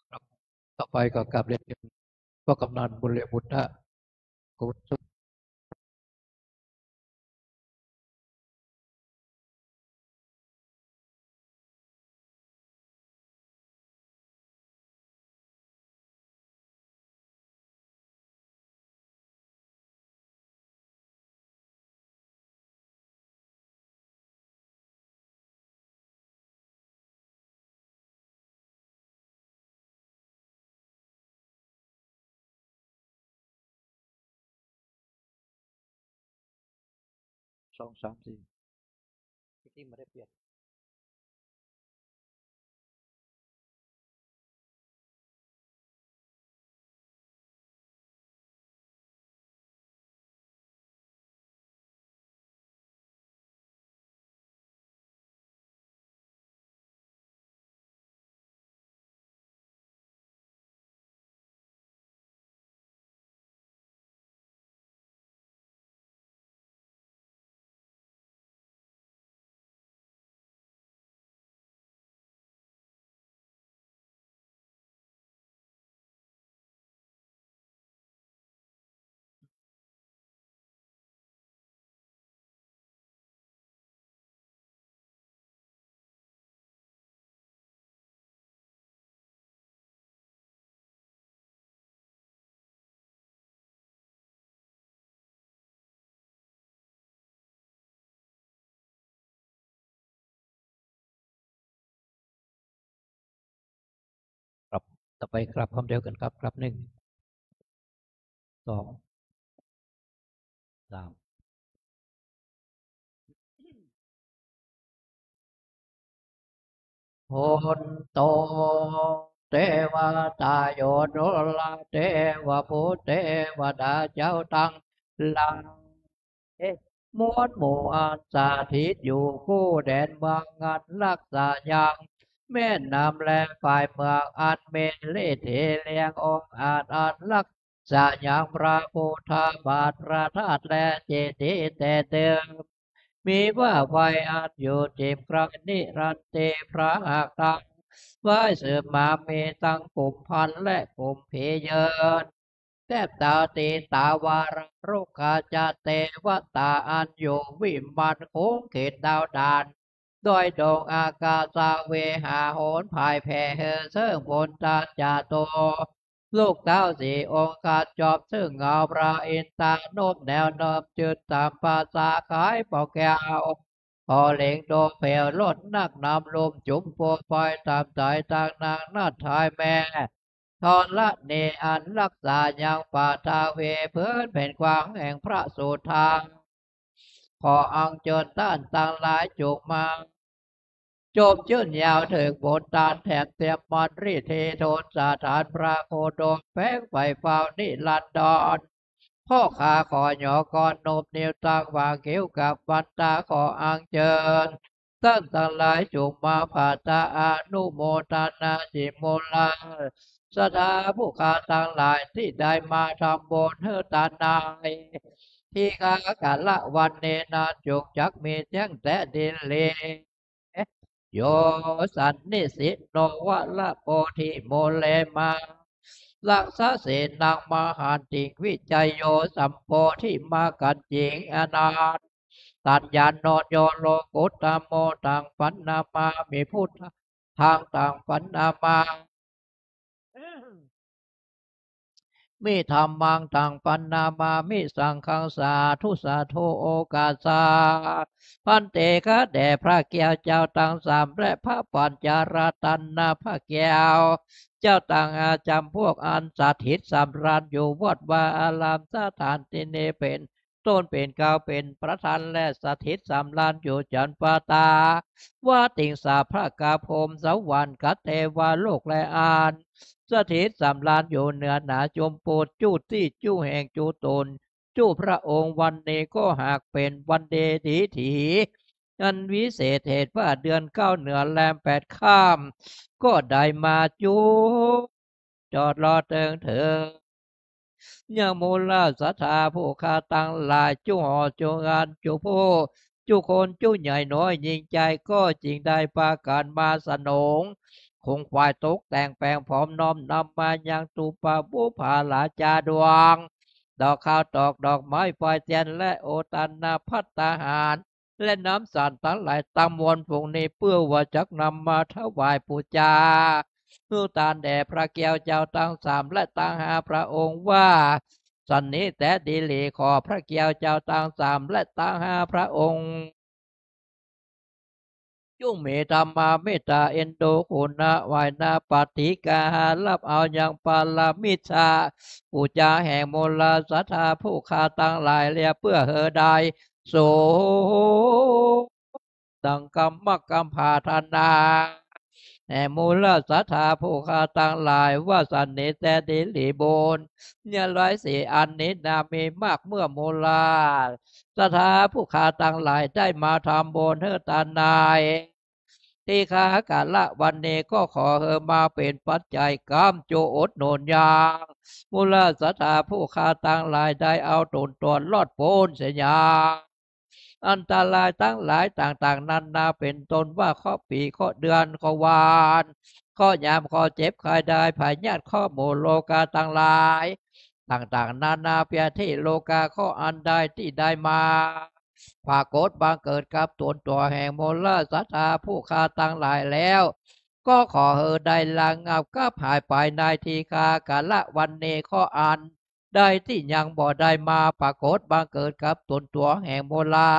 ครับต่อไปก็กลับเรียนพ่อกำนันบุญเรียบุตรนะคุณ2 3 4ที่ไม่ได้เปลี่ยนครับต่อไปครับพร้อมเดียวกันครับครับ1 2 3โหนโตเทวตาโยโนลาเทวภูเทวดาเจ้าตั้งลังมวลหมู่อาสาธิตอยู่คู่แดนเมืองงานรักษาอย่างแม่นำแลฝ่ายเมืองอันเมเลเทเลียงองค์อาจอันรักษาอย่างพระพุทธบาทพระธาตุและเจดีย์แต่เดิม มีว่าไฟอันอยู่จิมพระนิรันดร์พระหักตังไว้สืบมามีตั้งกลุ่มพันและกลุ่มเพเยินแทบตาตีตาวาระรุกาจาเตวตาอันอยู่วิมันคงเขตดาวดานโดยดงอากาศเวหาโหนภายแผ่เฮเสื่องบนตาจาโตลูกเต้าสี่องค์การจอบซึ่งเงาพระอินทราโนมแนวนอบจืดตามภาษาขายเป่าแก้วพอเล็งโดงเพลลดนักนำลมจุ่มโปรไฟตามใจต่างนางนาทายแม่ทอนละเนอันรักษาอย่างป่าทาเวเพื่อนเป็นกวางแห่งพระสุธาขออังเจิญต้านต่างหลายจุกมาโจมชื่นยาวถึงบนตานแถบเตียมมันรีเทโทนสาฐานพระโคโดมแป้งไฟเฝ้านิลันดอนพ่อขาขอหยอกอนนบนิ้วตางวางเกี้ยวกับวันตาขออังเจิญตั้งต่างหลายจุกมาผาตาอนุโมทนาจิโมลาสถาผู้ขาต่างหลายที่ได้มาทำบุญเฮตานายที่กากาละวันเนนาจุกจักมีเจ้งแต่ดินเลโยสันนิสิโนวะละโพธิโมเลมาลักษาเสนังมหันติวิจัยโยสัมโพธิมากันจิงอนาตตัญญาโนโยโลกุตตโมตังปันนามามีพุทธทางต่างปันนามามิธรรมังตังปันนามามิสังฆังสาธุสาธุโอกาสาพันเตคะแด่พระแก้วเจ้าตั้งสามและพระปัญจาราตันนาพระแก้วเจ้าต่างอาจำพวกอันสถิตสำราญอยู่วัดวาอารามสถานที่เนเป็นต้นเป็นเกาเป็นประธานและสถิตสำราญอยู่จันปาตาว่าติงสาพระกาพรมสวรรค์กัตเทวาโลกและอานสถิตสำราญอยู่เหนือหนาจมโปดจู้ที่จู้แห่งจูตนจู้พระองค์วันนี้ก็หากเป็นวันเดถีถีอันวิเศษเหตุว่าเดือนเก้าเหนือแรม8ข้ามก็ได้มาจูจอดรอเติงเถิง ยังมูลสัทธาผู้คาตั้งหลายจุหอจุงานจุผู้จุคนจุใหญ่น้อยยิ่งใจก็จริงได้ปาการมาสนองคงควายตกแต่งแปลงพร้อมน้อมนำมายังตูปาบุภาลาจาดวงดอกข้าวตอกดอกไม้ไฟเทียนและโอตันนาพัตตาหารและน้ำสารทั้งหลายตามวลพวกนี้เพื่อว่าจักนำมาถวายปูจาผู้ตานแด่พระเกี่ยวเจ้าตั้งสามและตั้งหาพระองค์ว่าสันนี้แต่ดีหลีขอพระเกี่ยวเจ้าตั้งสามและตั้งหาพระองค์จุเมธรรมาเมตตาเอนโดคุณะวายนาปฏิการับเอาอย่างปาลามิชาปูจาแห่งมลสัทธาผู้คาตั้งหลายเรียเพื่อเฮอใดโสดังกรรมกรรมพาธนาแห่มูลสัทธาผู้คาตั้งหลายว่าสันนิแต่ดิลีโบนเนี่ยร้อยสี่อันนี้นามีมากเมื่อมูลาสัทธาผู้คาตั้งหลายได้มาทำโบนเฮอตานายที่ข้ากาละวันนี้ก็ขอเฮอมาเป็นปัจจัยกรรมโจอดโนนยางมูลสัทธาผู้คาตั้งหลายได้เอาตนตนลอดโปนเสียยาอันตรายทั้งหลายต่างๆนั้นนาเป็นตนว่าข้อปีข้อเดือนข้อวานข้อยามข้อเจ็บใครได้ภายญาติข้อหมู่โลกาต่างหลายต่างๆนานาเพียที่โลกาข้ออันใดที่ได้มาปรากฏบังเกิดกับตนตัวแห่งโมลสัทธาผู้คาตั้งหลายแล้วก็ขอเฮอได้ลังงับก็หายไปในทีคากาละวันเนข้ออันได้ที่ยังบ่ได้มาปรากฏบังเกิดกับตนตัวแห่งโมลา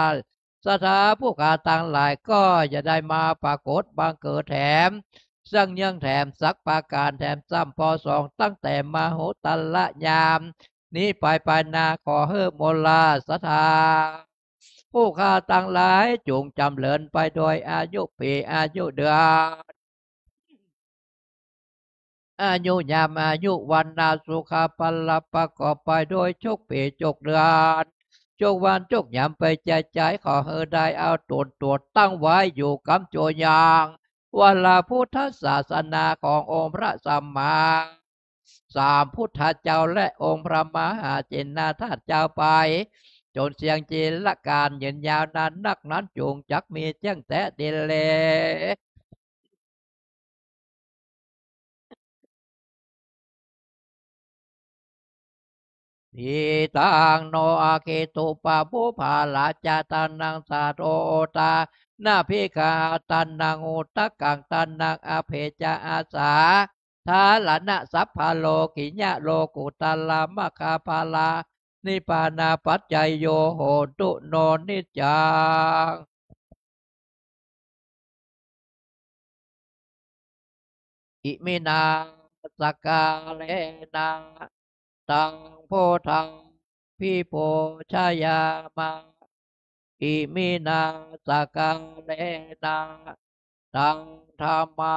สถาผู้คาตั้งหลายก็จะได้มาปรากฏบังเกิดแถมซึ่งยังแถมสักปาการแถมซ้ำพอสองตั้งแต่มาโหตัลละยามนี้ไปนาขอเฮอโมลาสถาผู้ข้าตั้งหลายจงจำเริญไปโดยอายุปีอายุเดือนอายุยามอายุวันนาสุขาปัลลประกอบไปโดยโชคปีโชคเดือนโชควันโชคยามไปใจขอเฮอได้เอาตัวตั้งไว้อยู่กำโจยางวันละพุทธศาสนาขององค์พระสัมมาสามพุทธเจ้าและองค์พระมหาเจนนาถาเจ้าไปจนเสียงจีนละการยืนยาวนานนักนั้นจงจักมีเจ้งแต่เดเลทีตังโนอาเคตุปะปุภาลาจาตันนังสาโรตานาภิกาตันนังอุตกังตันนังอเพจาอาสาทาลนะสัพพะโลกิญะโลกุตลามะคาภาลานิปานาปัจจยโยโหตุโนนิจังอิมินาสกาเลนะตังโพธังพิโพชายามาอิมินาสกาเลนะตังธรรมา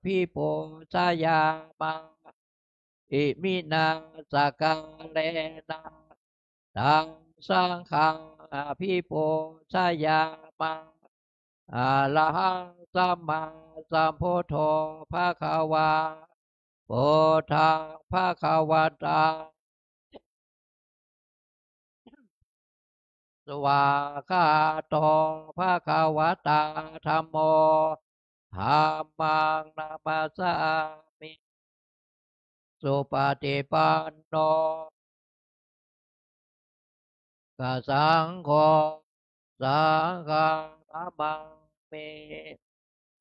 พิโพชายามาอิมินาสกาเลนะตังสังฆังพิโพชายามาอะระหังสัมมาสัมพุทโธภะคะวาโพธังภะคะวันตังสวากขาโตภะคะวะตาธัมโมธัมมังนามัสสามิสุปฏิปันโนกสังโฆสังฆังนามามิ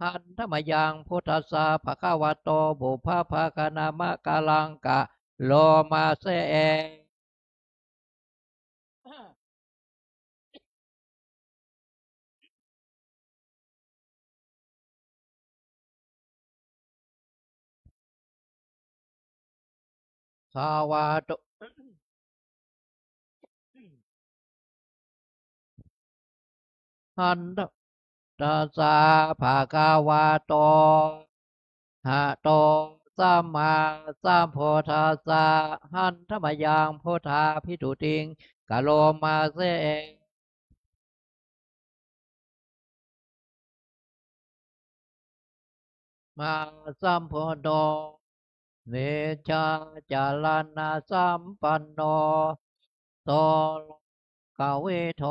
หันธรรมยังพุทธัสสะภะคะวะโตบุพพะคะนามะกะลังกะโลมาเสเองสวัสดหันตัสสะภะคะวะโตหะโตสัมมาสัมพุทธัสสะหันธรรมยังพุทธาภิทุติงกะโลมาเสเองมาสัมพุทโธ เนจาจารณะสัมปันโนโตโลกเวโท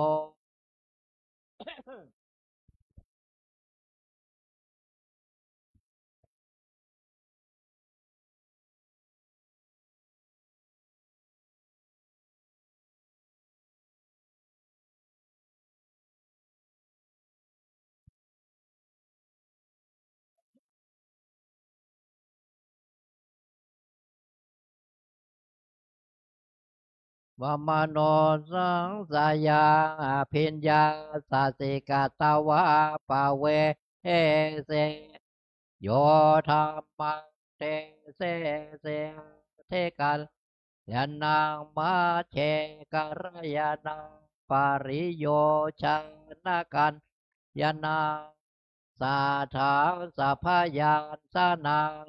วมโนสังสายาพิญญาสาสิกาตาวาปะเวเสโยธรรมังเตเสเสเทกันยานังมาเชกรยานังปาริโยชนะกันยานังสาธาสัพพยานสานัง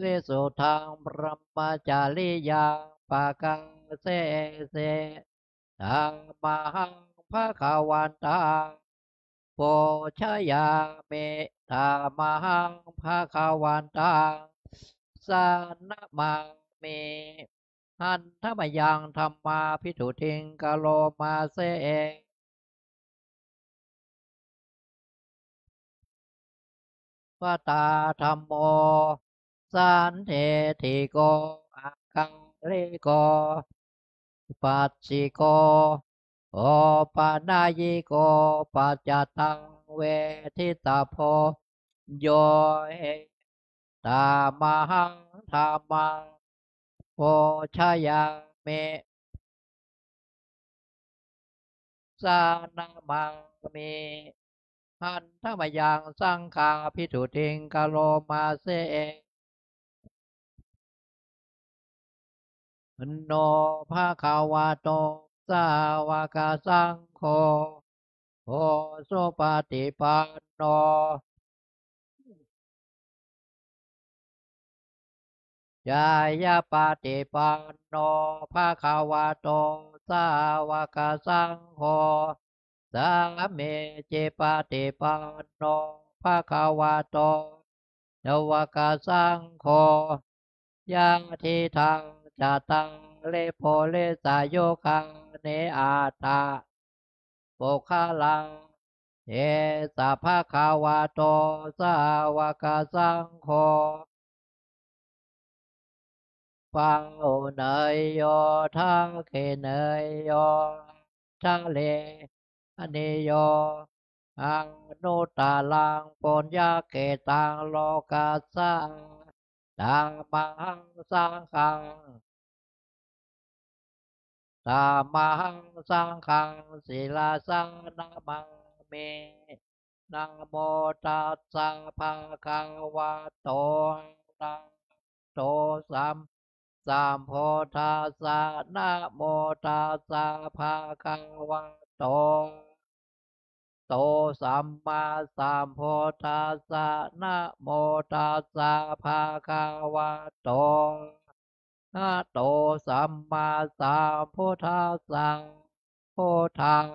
วิสุทธังพระมจาริยังปะกังเสเสธัมมังภะคะวันตังโปชยามิธัมมังภะคะวันตังสานะมามิหันธรรมยังธรรมาภิทุทิงกะโลมาเสวตาธรรมโมสันเทติโกอาคังลิโกปัสสิโกโอปานายิโกปัจจตังเวทิตาโพโยเอตามหังธรรมังโพชยามิสานามังมิหันธรรมยังสังฆาภิทุติงกะโลมาเสโนภะคะวะโตสาวกสังโฆโอสุปฏิปันโนยายาปฏิปันโนภะคะวะโตสาวกสังโฆสามีจิปฏิปันโนภะคะวะโตสาวกสังโฆยะทิทังจตังเลโพเลสายโยคังเนอาตาโปคาลังเอสัพพะคาวาโตสาวกสังโฆฟังโอเนยโยทังเขเนยโยทะเลอเนโยอังนุตตาลังปุญญาเกตังโลกัสสะธัมมังสังฆังธัมมังสังฆังศิลาสานามังเมนะโมตัสสะภะคะวะโตอะระหะโตสัมโพธัสสะนะโมตัสสะภะคะวะโตสัมมาสัมพุทธัสสะนะโมตัสสะภะคะวะโตอะโตสัมมาสัมพุทธัสสะพุทธัง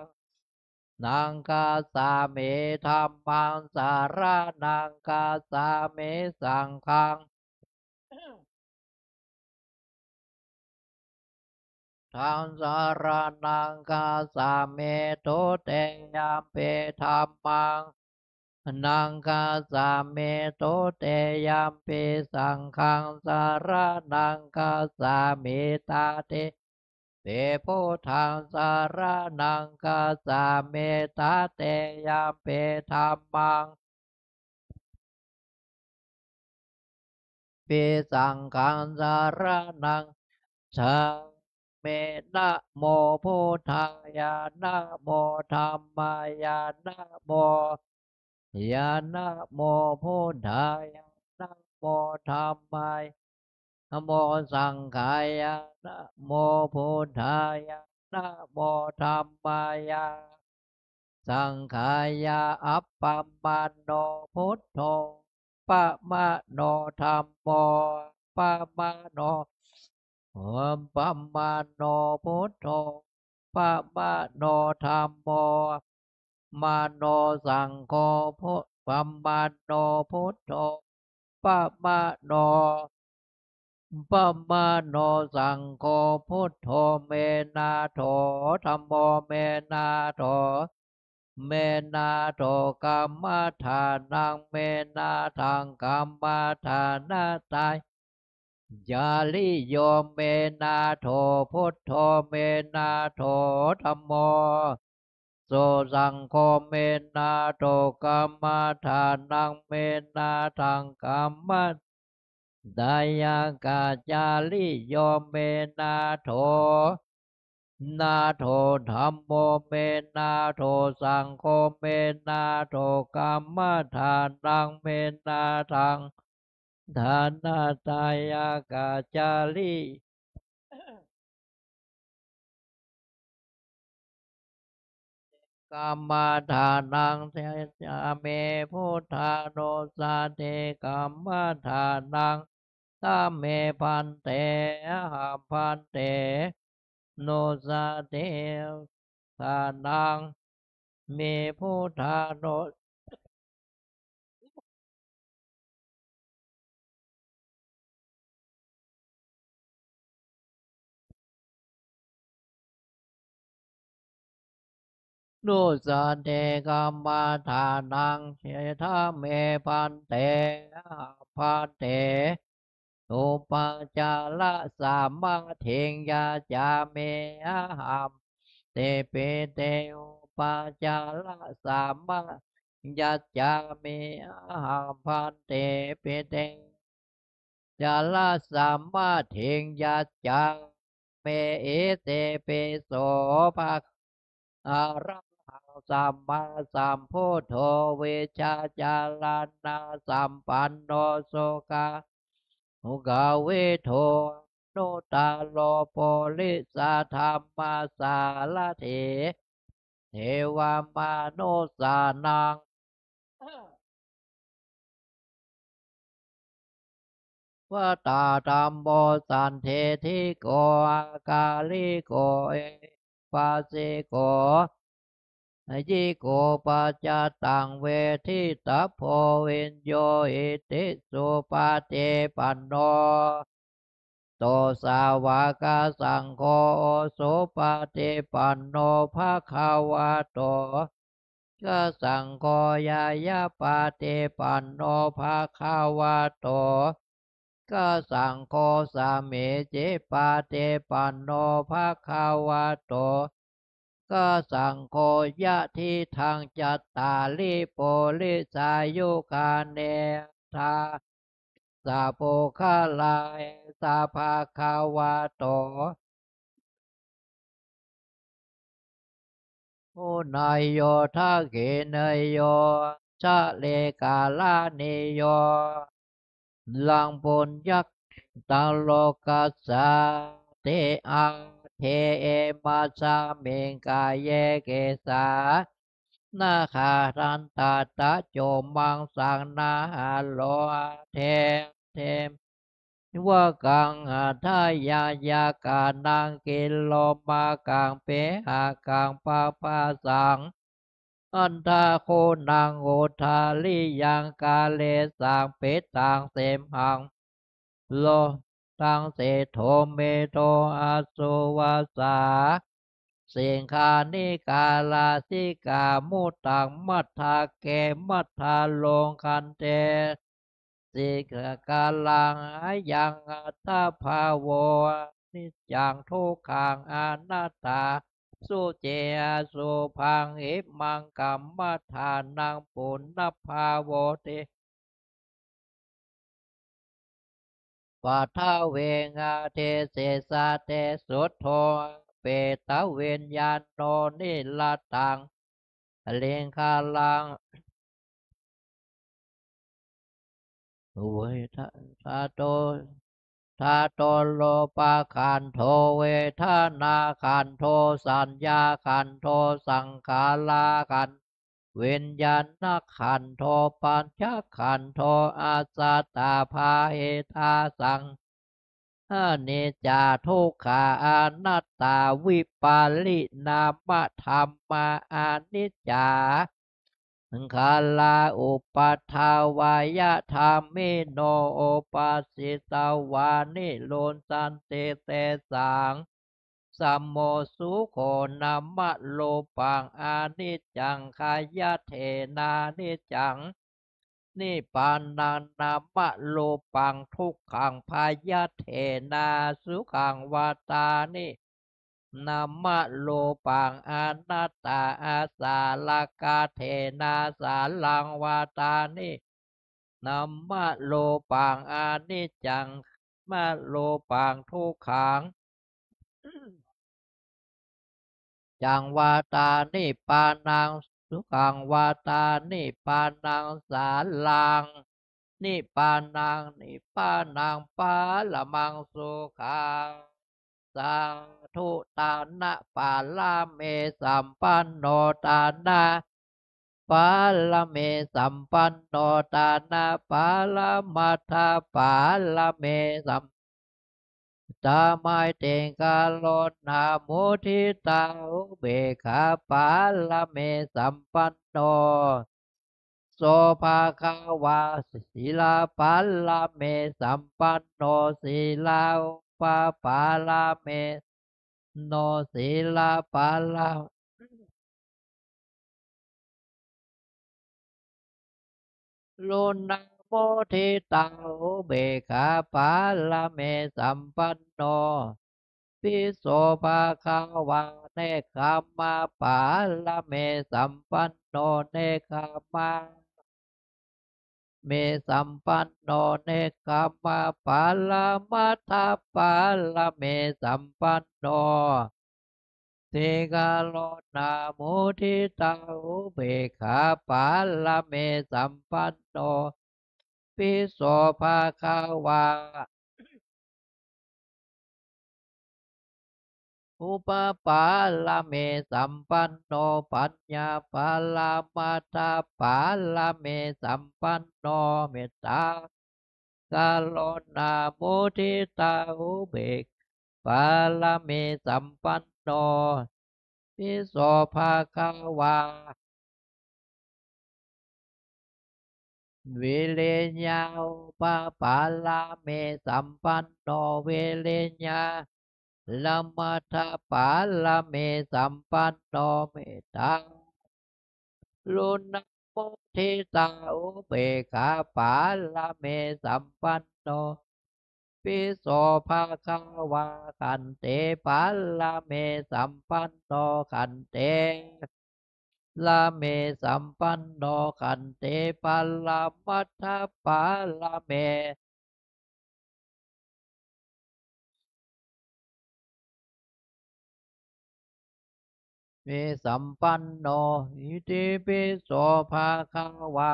นังกาสามิธัมมังสารนังกาสามิสังฆังทังสารนังกาสามิตุเตยามเปธัมมังนังกาสามิตุเตยามปิสังฆังสารนังกาสามิตาเตเตพุทธังสารนังกาสามิตาเตยามเปธัมมังปิสังฆังสารนังชาเมนะโมพุทธายานะโมธัมมายานะโมยานะโมพุทธายานะโมธัมมายนะโมสังฆายานะโมพุทธายานะโมธัมมายาสังขายาอัปปมาโนพุทโธปะมะโนธัมโมปะมะโนปะมะโนพุทโธปะมะโนธัมโมมะโนสังโฆพุปะมะโนพุทโธ ปะมะโนปะมะโนสังโฆพุทโธเมนาโถธัมโมเมนาโถเมนาโถกัมมัฏฐานังเมนาทังกัมมัฏฐานาตายยาลิโยเมนาโถพุทโธเมนาโถธัมโมโสสังโฆเมนาโถกัมมัฏฐานังเมนาทังกัมมัฏดายากาจาลิโยเมนาโถนาโถธัมโมเมนาโถสังโฆเมนาโถกัมมัฏฐานังเมนาทังฐานาตายากาจาลิกัมมัฏฐานังเทจาเมพุทธาโนสาเทกัมมัฏฐานังตาเมพันเตหะพันเตโนสาเททานังเมพุทธาโนนุสาเทกัมมัฏฐานังเชทาเมพันเตหะพันเตอุปจาระสามาเทงยาจาเมหัมเตเปเตอุปจาระสามายัจจาเมหัมพันเตเปเตจาระสามาเทงยัจจาเมเอเตเปโสภะอารังหังสัมมาสัมพุทโธเวชาจาลานาสัมปันโนโสกา หุกาเวโทโนตาโลโปลิสาธรรมาสาลเถเทวามาโนสานังวตาธรรมโมสันเทธิโกอากาลิโกเอปาเสโกยิโกปัจจตังเวทิตาโพวินโยอิติสุปาเตปันโนโตสาวกสังโฆโสปฏิปันโนภะคะวะโตก็สังโฆยายาปฏิปันโนภะคะวะโตก็สังโฆสามิจิปฏิปันโนภะคะวะโตก็สังโฆยะทิทางจัตตาลิโปลิสายุคาเนทาสาโปคาลายสาภาคาวาโตโอนายโยทาเกเนยโยชะเลกาลานิโยลังปุญญักตังโลกัสสะเตอาเทเอมาสาเมงกายเยเกสานาคาทันตาตะโจมังสังนาหาโลเทเทมว่ากังหาทายายากานังกิโลมากังเปหากังปาปาสังอันทาโคนังโอทาลิยังกาเลสังเปตังเสมหังโลตังเสโทเมโตอาสุวาสาสิงคานิกาลาสิกามุตังมัทธาเกมัทธาโลงคันเตสิกกาลังอายังอัตตาภาโวนิจังทุกขังอนัตตาสุเจสุพังอิมังกัมมัฏฐานังปุณณภาโวติปัทาเวงาเทเสสะเตสุทโธเปตะเวนญาณโนนิลตังเลงคาลังโวยทาโตทาโตโลปาคันโทเวทนาคันโทสัญญาคันโทสังขาราคันวิญญาณขันโทปัญจขันโทอาสาตาภาเหทาสังอนิจจาทุกขาอนัตตาวิปาลินามธรรมาอนิจจา คาลาอุปัฏฐาวายะธรรมิโนโอปัสสิตาวานิโลนสันเตเตสังสัมโมสุโขนัมมะโลปังอานิจจังขายะเทนานิจจังนิปานังนามะโลปังทุกขังพายะเทนาสุขังวาตานินัมมะโลปังอนัตตาอาสาลกาเทนาสาลังวาตานินัมมะโลปังอานิจจังมะโลปังทุกขังจังวาตานิปานังสุขังวาตานิปานังสาลังนิปานังนิปานังปาละมังสุขังสาธุตานะปาลาเมสัมปันโนตานะปาลเมสัมปันโนตานะปาลมัทธาปาลเมสัมตาไมเตงกาโลนาโมทิตาอุเบกขาปาลเมสัมปันโนโสภาคาวาศิลาปาลเมสัมปันโนศิลาอุปปาลเมโนศิลาปาลาลุนาโมทิตาอุเบกขาปาลเมสัมปันโนปิโสภาคาวาเนคขมาปาลเมสัมปันโนเนคขมาเมสัมปันโนเนคขมาปาลมัทธปาลเมสัมปันโนเทกาโลนามุทิตาอุเบกขาปาลเมสัมปันโนปิโสภาคาวา อุปปาลเมสัมปันโนปัญญาปาลามาตาปาลเมสัมปันโนเมตตากาโลนาโมทิตาอุเบกปาลเมสัมปันโนปิโสภาคาวาวิเลญญาอุปปาลเมสัมปันโนวิเลญญาละมัทธปาลเมสัมปันโนเมตตา ลุนาโมทิตาอุเบกขาปาลเมสัมปันโนปิโสภาควาขันเตปาลเมสัมปันโนขันเตลาเมสัมปันโนขันเตปาลมัทธปาลเมเมสัมปันโนอิติปิโสภาควา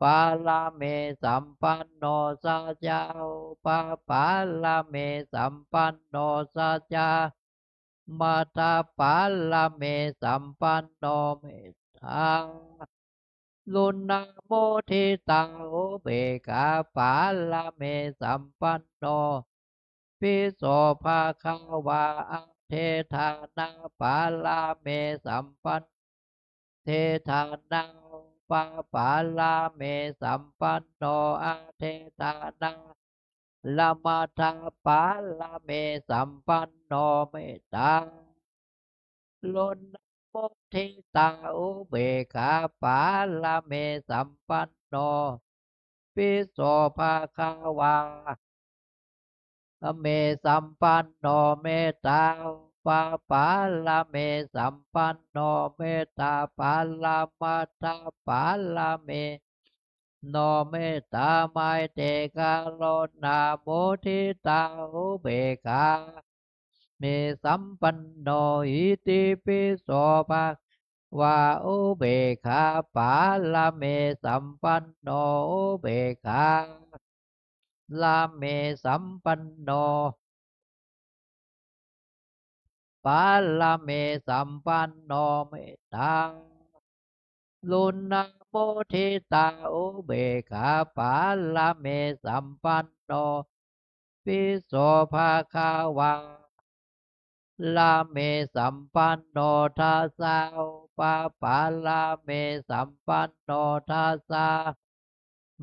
ปาลาเมสัมปันโนสัจจาอุปปาลาเมสัมปันโนสัจจามาตาปาลาเมสัมปันโนเมตตาลุนาโมทิตาอุเบกขาปาลาเมสัมปันโนปิโสภาคาวาอังเทธานาปาลาเมสัมปันเทธานังปะปาลาเมสัมปันโนอาเทธานังละมาทาปาลาเมสัมปันโนเมตตังโลนะโมทิตาอุเบกขาปาลาเมสัมปันโนปิโสภาคาวาเมสัมปันโนเมตตาปะปาลาเมสัมปันโนเมตตาปาลามาตาปาลาเมโนเมตตาไมเตกาโลนาโมทิตาอุเบกขาเมสัมปันโนอิติปิโสภะวาอุเบกขาปาลาเมสัมปันโนอุเบกขาลาเมสัมปันโนปาลเมสัมปันโนเมตตังลุนาโมทิตาอุเบกขาปาลเมสัมปันโนปิโสภาคาวาลาเมสัมปันโนทัสสะอุ ปะปาลาเมสัมปันโนทัสสะ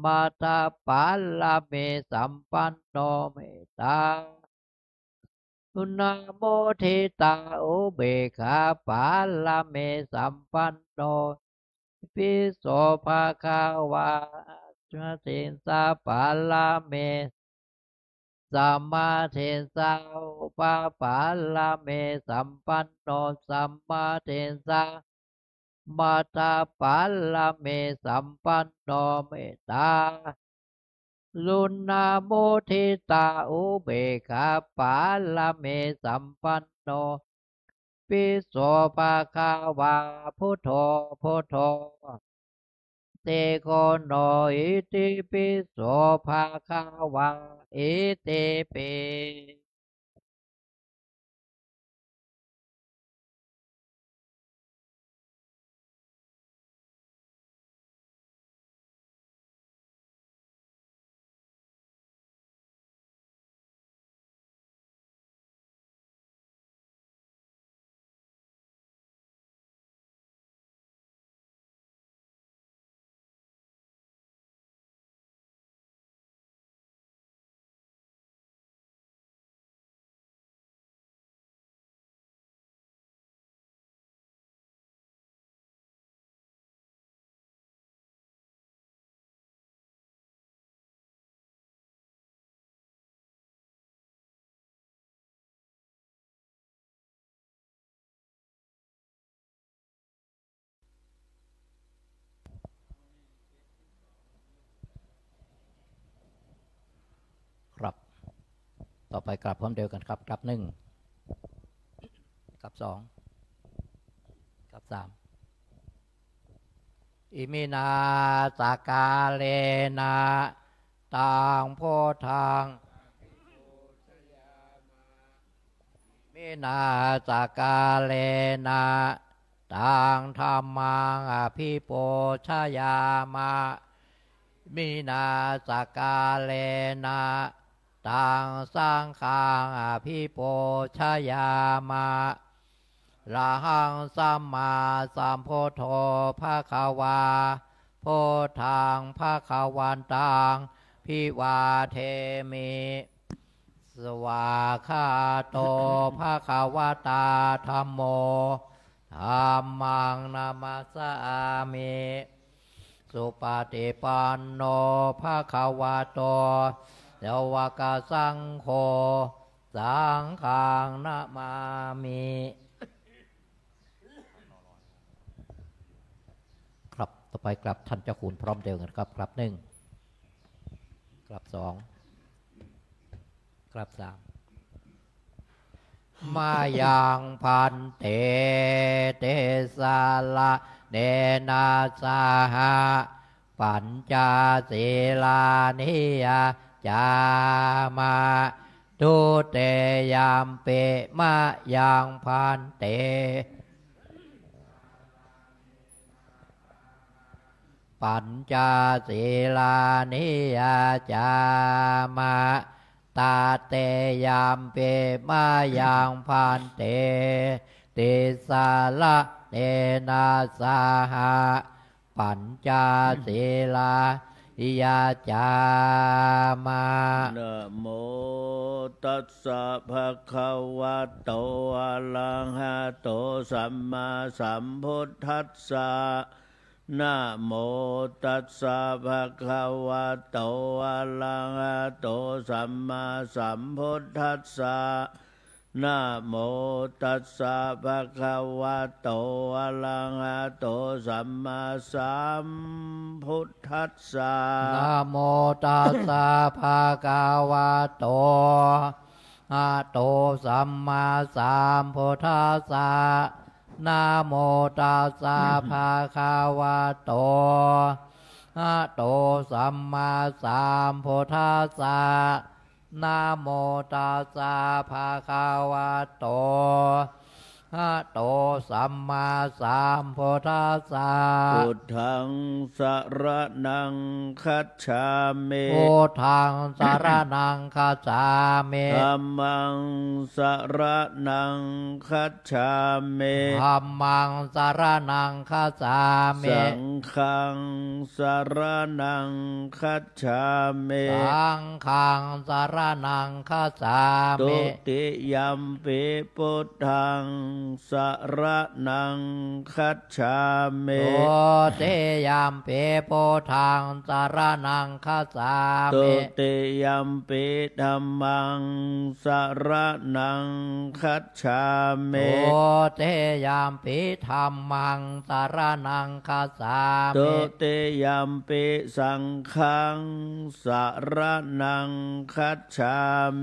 มาตาปาลาเมสัมปันโนเมตตานะโมทิตาอุเบกขาปาลาเมสัมปันโนปิโสภะคะวะสินสาปาลาเมสัมมาเทสาอุปปาลาเมสัมปันโนสัมมาเทสามาตาปาลาเมสัมปันโนเมตตาลุนาโมทิตาอุเบกขาปาลาเมสัมปันโนปิโสภะคะวะพุทโธพุทโธเตโกโนอิติปิโสภะคะวะอิติปิครับต่อไปกลับพร้อมเดียวกันครับกลับหนึ่งกลับสองกลับสามอิมินาสากาเลนะตังโพธังมินาสากาเลนะตังธรรมังอภิโปชยามะมินาสากาเลนะตังสังฆังอภิโปชยามะระหังสัมมาสัมพุทโธภะคะวาโพธังภะคะวันตังพิวาเทมิสวากขาโตภะคะวะตาธัมโมธัมมังนามัสสามิสุปฏิปันโนภะคะวะโตสาวกสังโฆสังฆังนะมามิครับต่อไปกลับท่านเจ้าคุณพร้อมเดียวกันครับกลับหนึ่งกลับสองกลับสามมายังพันเตเตสาละเดนาสาหะปัญจศีลานิยาจามาตุเตยามเปมายังพันเตปัญจศีลานิยาจามาตาเตยามเปมายังพันเตติสาละเนนาสาหะปัญจศีลานิยาจามานะโมตัสสะภะคะวะโตอะระหะโตสัมมาสัมพุทธัสสะนะโมตัสสะภะคะวะโตอะระหะโตสัมมาสัมพุทธัสสะนะโมตัสสะภะคะวะโตอะระหะโตสัมมาสัมพุทธัสสะนะโมตัสสะภะคะวะโตอะโตสัมมาสัมพุทธัสสะนะโมตัสสะภะคะวะโตอะโตสัมมาสัมพุทธัสสะนะโมตัสสะภะคะวะโต ะโตสัมมาสัมพุทธัสสะพุทธังสรณังคัจฉามิพุทธังสรณังคัจฉามิธัมมังสรณังคัจฉามิธัมมังสรณังคัจฉามิสังฆังสรณังคัจฉามิสังฆังสรณังคัจฉามิตุติยัมปิพุทธังสรณังคัจฉามิตุติยัมปิพุทธังสรณังคัจฉามิตุติยัมปิธัมมังสรณังคัจฉามิตุติยัมปิธัมมังสรณังคัจฉามิตุติยัมปิสังฆังสรณังคัจฉา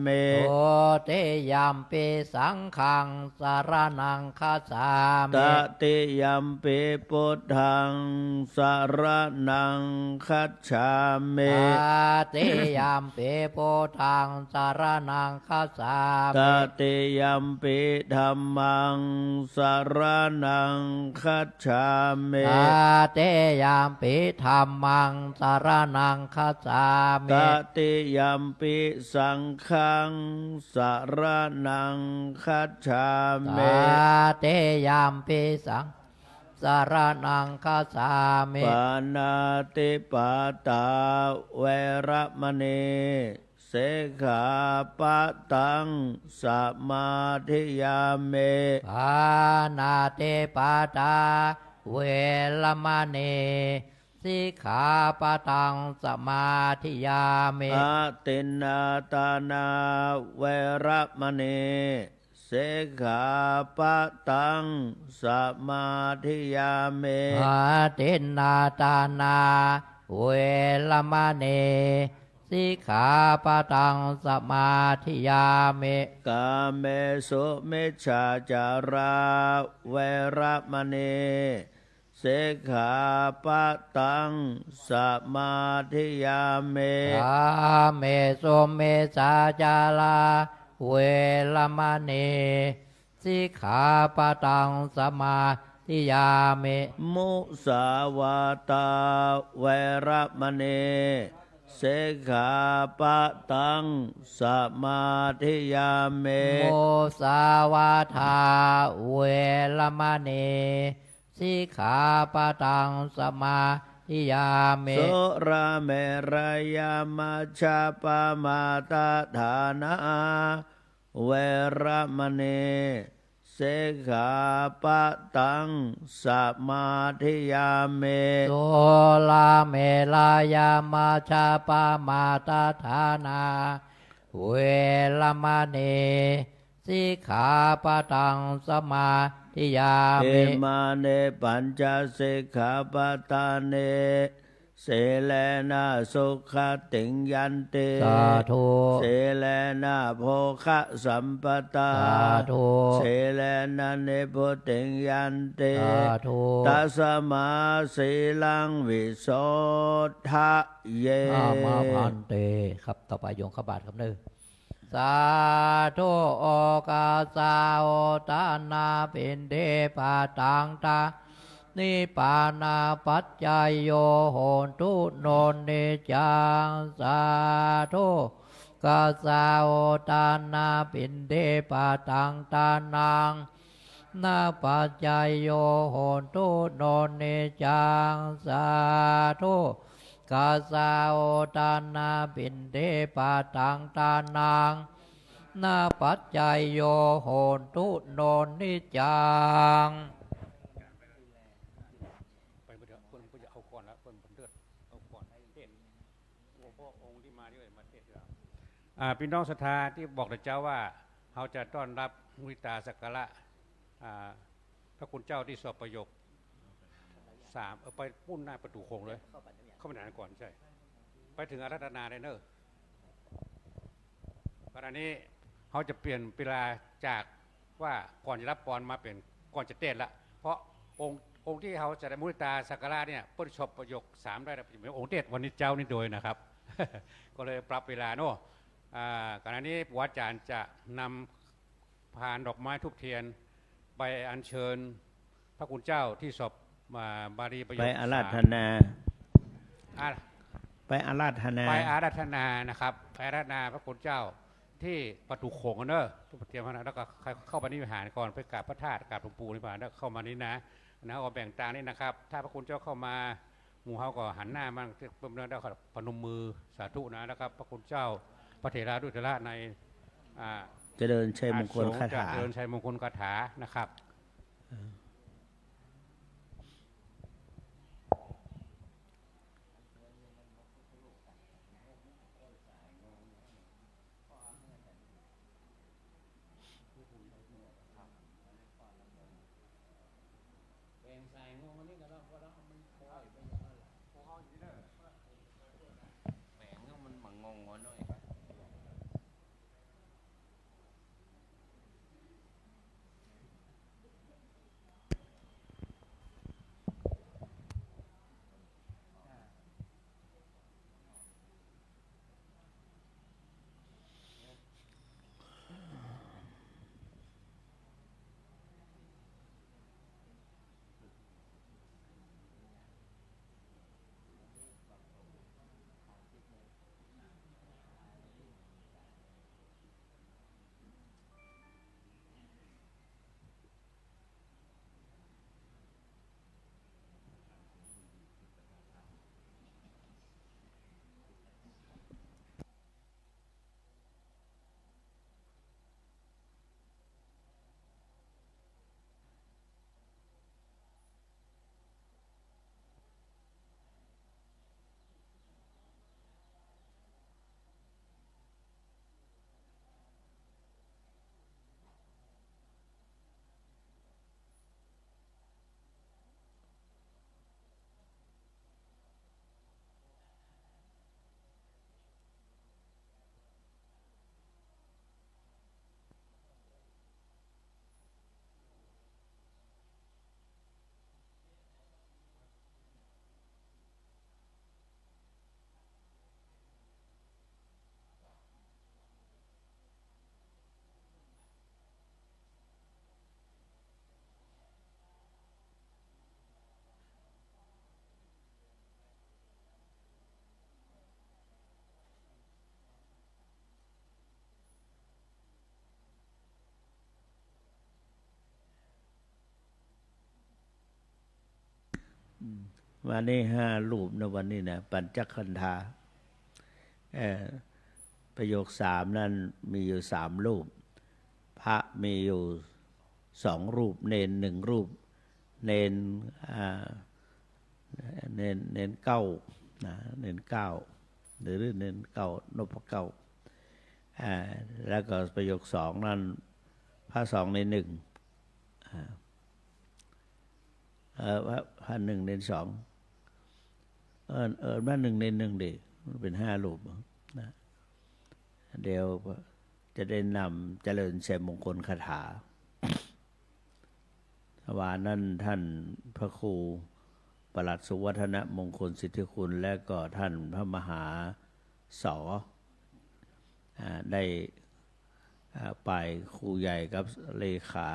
มิตุติยัมปิสังฆังสรณังคัจฉาตมิติยัมปิพุทธังสรณังคัจฉามิตติยัมปิพุทธังสรณังคัจฉาตมิติยัมปิธัมมังสรณังคัจฉามิตติยัมปิธัมมังสรณังคัจฉาตมิติยัมปิสังฆังสรณังคัจฉาตมิติยัมปิสังสรณังคัจฉามิปานาติปาตาเวระมณีเสขาปะตังสมาธิยามิปานาติปาตาเวรมณีสิกขาปะทังสมาธิยามิอาตินนาตานาเวระมณีเสขาปะตังสมาธิยามิอาตินนาตานาเวรมณีสิกขาปะทังสมาธิยามิกาเมสุมิจฉาจาราเวระมณีเสขาปะตังสมาธิยามิกาเมสุมิจฉาจาราเวรมณีสิกขาปะทังสมาธิยามิมุสาวาตาเวระมณีเสขาปะตังสมาธิยามิมุสาวาทาเวรมณีสิกขาปะทังสมาธิยามิสุราเมรยามัชฌาปมาตฐานาเวระมณีเสขาปะตังสมาธิยามิสุลาเมลายามาชาปามาตฐานาเวรมณีสิกขาปะทังสมาธิยามิมาเนปัญจสิกขาปทานิเสเลนะสุขติงยันติสาธุเสเลนะโภคะสัมปตาสาธุเสเลนะเนพุติงยันติสาธุตัสมาสีลังวิโสทะเยมาพันเตครับต่อไปโยงขบาทครับเด้อสาธุโอกาสาโอตานาปินเดปาตังตานิปานาปัจจายโยโหนตุโนนิจังสาธุกาสาโอตานาปินเดปาตังตานังนาปัจจายโยโหนตุโนนิจังสาธุกาสาโอตานาปินเดปาตังตานังนาปัจจายโยโหนตุโนนิจังพี่น้องศรัทธาที่บอกแต่เจ้าว่าเขาจะต้อนรับมุทิตาสักการะพระคุณเจ้าที่สอบประโยค3ไปปุ้นหน้าประตูโค้งเลยเข้าไปไหนก่อนใช่ไปถึงอาราธนาได้เนอะขณะนี้เขาจะเปลี่ยนเวลาจากว่าก่อนจะรับปอนมาเป็นก่อนจะเต้นละเพราะองค์ที่เขาจะได้มุทิตาสักการะเนี่ยเปิดชอบประโยค3ได้แล้วเป็นองค์เต้นวันนี้เจ้านี่โดยนะครับ ก็เลยปรับเวลาเนาะขณะนี้วัดอาจารย์จะนำพานดอกไม้ทุบเทียน ไปอัญเชิญพระคุณเจ้าที่สอบบาลีประโยค ไปอาราธนา ไปอาราธนานะครับไปอาราธนาพระคุณเจ้าที่ประตูโขงเนอะเตรียมนะแล้วก็เข้าไปนิพพานก่อนไปกราบพระธาตุกราบหลวงปู่นิพพานแล้วเข้ามานี่นะก็แบ่งตานี่นะครับถ้าพระคุณเจ้าเข้ามาหมู่เฮาก็หันหน้ามาเพิ่มแล้วก็พนมมือสาธุนะนะครับพระคุณเจ้าพระเถระดุจระในจะเดินชัยมงคลคาถาเดินชัยมงคลคาถานะครับวันนี้5 รูปนะวันนี้นะปัญจขันธาประโยค3นั้นมีอยู่3 รูปพระมีอยู่2 รูปเนน1 รูปเนนเก้านะเนน9หรือเนน9นพเก้าแล้วก็ประโยค2นั้นพระ2 ใน 1พระ1 ใน 2มา1 ใน 1ดิมันเป็น5 รูปนะเดี๋ยวจะได้นำเจริญชัยมงคลคาถาวันนั้นท่านพระครูปลัดสุวัฒนมงคลสิทธิคุณและก็ท่านพระมหาสอได้ไปครูใหญ่กับเลขา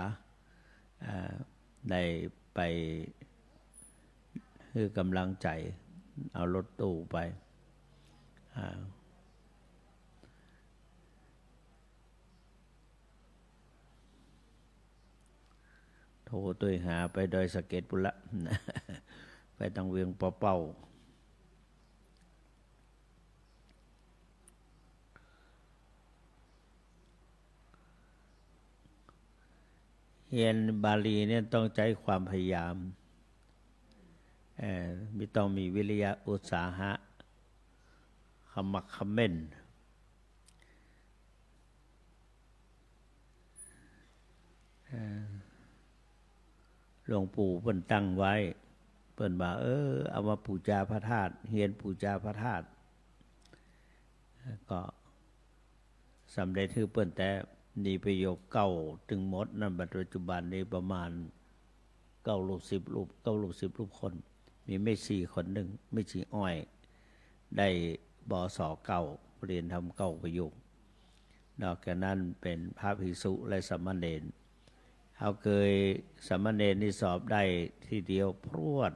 ได้ไปคือกำลังใจเอารถตู้ไปโทรตัวหาไปโดยสะเก็ดปุระไปตังเวียงเป้าเรียนบาลีเนี่ยต้องใช้ความพยายามไม่ต้องมีวิริยะอุตสาหะขมักเขม้นหลวงปู่เพิ่นตั้งไว้เพิ่นว่าเอามาปูชาพระธาตุเฮียนปูชาพระธาตุก็สำเร็จคือเพิ่นแต่นี่ประโยคเก้าถึงหมดนั่นปัจจุบันนี้ประมาณ9 รูป 10 รูป9 รูป 10 รูปคนมีไม่ชีคนหนึ่งไม่ชีอ้อยได้บส9เรียนทำ9 ประโยคนอกจากนั้นเป็นพระภิกษุและสามเณร เขาเคยสามเณรนี่สอบได้ทีเดียวพรวด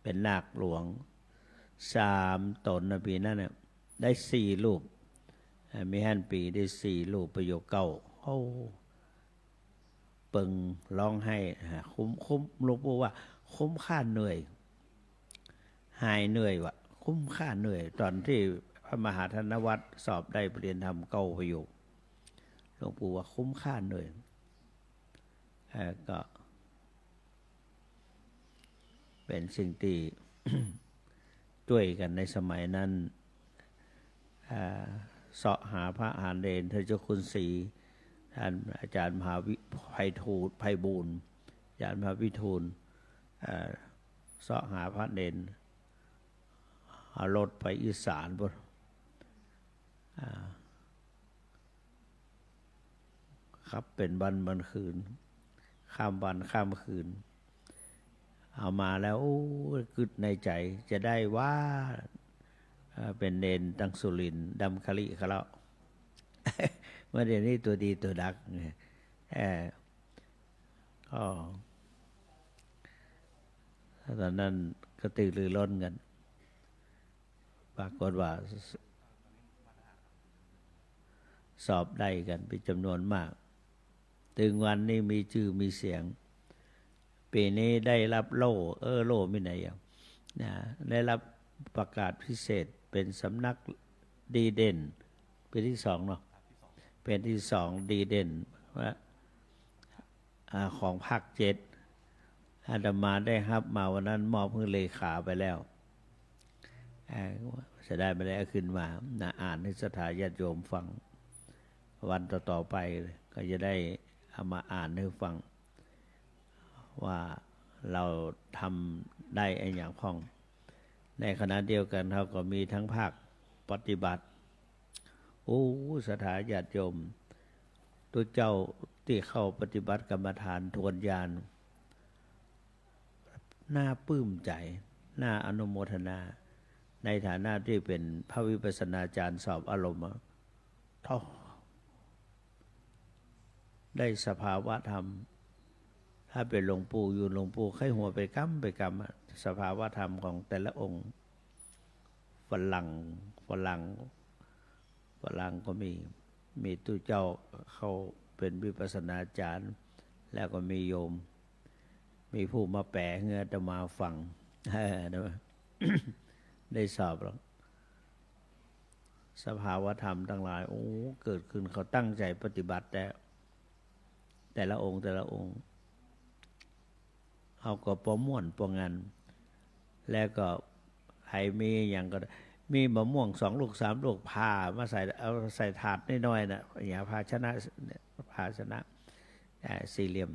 เป็นนาคหลวง3 ตนนะปีนั้นเนี่ยได้4 รูปมีฮั่นปีได้4 รูปประโยคเก่าโอ้เปิงร้องให้คุ้มหลวงปู่ว่าคุ้มค่าเหนื่อยหายเหนื่อยว่ะคุ้มค่าเหนื่อยตอนที่พระมหาธนวัตรสอบได้ปริญญาธรรมเก่าประโยคหลวงปู่ว่าคุ้มค่าเหนื่อยก็เป็นสิ่งที่ ช่วยกันในสมัยนั้นเสาะหาพระหาเดนเทเจ้าคุณศรีท่านอาจารย์มหาไพบูลย์อาจารย์มหาวิทูลเสาะหาพระเดนเอารถไปอีสานบนครับเป็นวันคืนข้ามวันข้ามคืนเอามาแล้วกึดในใจจะได้ว่าเป็นเนนตังสุรินดำคลิเขาแล้วเมื่อเดี๋ยวนี้ตัวดีตัวดักก็ตอนนั้นก็ตื่นรือร้นกันปรากฏว่าสอบได้กันเป็นจำนวนมากถึงวันนี้มีชื่อมีเสียงปีนี้ได้รับโล่โล่ไม่ไหนอย่างได้รับประกาศพิเศษเป็นสำนักดีเด่นเป็นที่2เนาะเป็นที่2ดีเด่นว่าของภาค7อาตมาได้รับมาวันนั้นมอบให้เลขาไปแล้วจะได้ไม่ได้ขึ้นมาอ่านให้ศรัทธาญาติโยมฟังวันต่อไปก็จะได้เอามาอ่านให้ฟังว่าเราทำได้อย่างพ้องในขณะเดียวกันเขาก็มีทั้งภาคปฏิบัติศรัทธาญาติโยมตัวเจ้าที่เข้าปฏิบัติกรรมฐานทวนญาณน่าปลื้มใจน่าอนุโมทนาในฐานะที่เป็นพระวิปัสสนาจารย์สอบอารมณ์ได้สภาวะธรรมถ้าเป็นหลวงปู่อยู่หลวงปู่ไข้หัวไปกำสภาวะธรรมของแต่ละองค์ฝรั่งก็มีตู้เจ้าเขาเป็นวิปัสสนาจารย์แล้วก็มีโยมมีผู้มาแปลเงื่อจะมาฟังได้สอบแล้วสภาวะธรรมทั้งหลายเกิดขึ้นเขาตั้งใจปฏิบัติแต่ละองค์เขาก็ประม่วนประงันแล้วก็ใครมีอย่างก็มีมะม่วง2 ลูก3 ลูกพามาเอาใส่ถาดน้อยๆนะอย่าภาชนะสี่เหลี่ยม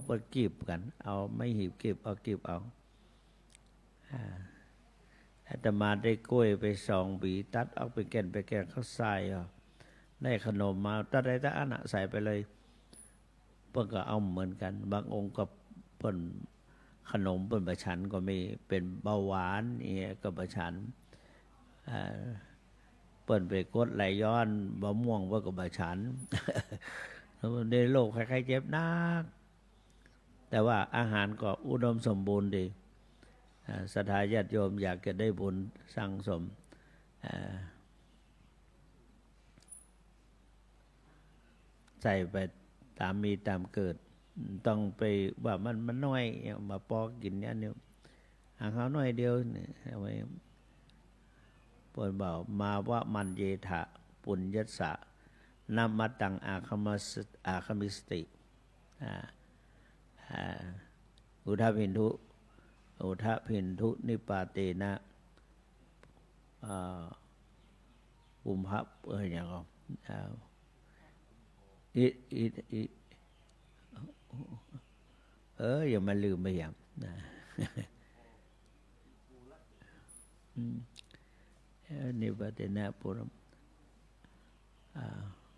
เปิดกีบกันเอาไม่หีบกีบเอากีบเอาอาตมาได้กล้วยไป2 บีตัดเอาไปแก่นเข้าใส่ได้ขนมมาตัดได้อันใส่ไปเลยเพิ่นก็เอาเหมือนกันบางองค์ก็เพิ่นขนมเปิ้นประชันก็มีเป็นเบาหวานก็ประชันเปิ้นไปกดไหลย้อนบะม่วงเพิ่นก็ประชันในโลกใครๆเจ็บนักแต่ว่าอาหารก็อุดมสมบูรณ์ดีศรัทธาญาติโยมอยากจะได้บุญสั่งสมใส่ไปตามมีตามเกิดต้องไปว่ามันน้อยมาปอกกินเนี่ยเนี่ยหางเขาน้อยเดียวเนี่ยเอาไว้ปนเบามาว่ามันเยถะปุญญสะนามัตตังอาคมิสติอุทพินทุนิปาเตนะอุมภะอย่างก็อย่ามาลืมไปอย่างนิปาเตนะปุร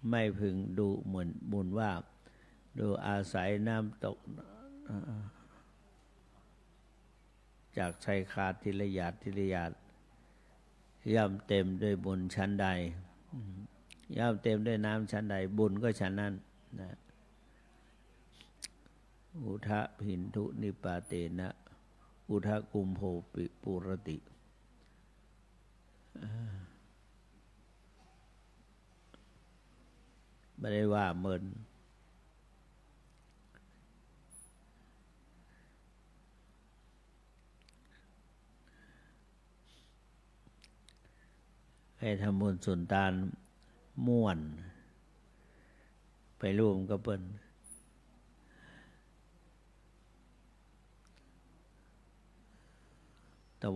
ไม่พึงดูเหมือนบุญว่าดูอาศัยน้ำตกจากชายคาทิรยาดย่อมเต็มด้วยบุญชั้นใดย่อมเต็มด้วยน้ำชั้นใดบุญก็ชั้นนั้นนะ อุทะพินทุนิปาเตนะอุทะกุมโภปิปุรติไม่ได้ว่าเมินให้ทำบุญสุนทานม่วนไปร่วมกับเปิ้นตะ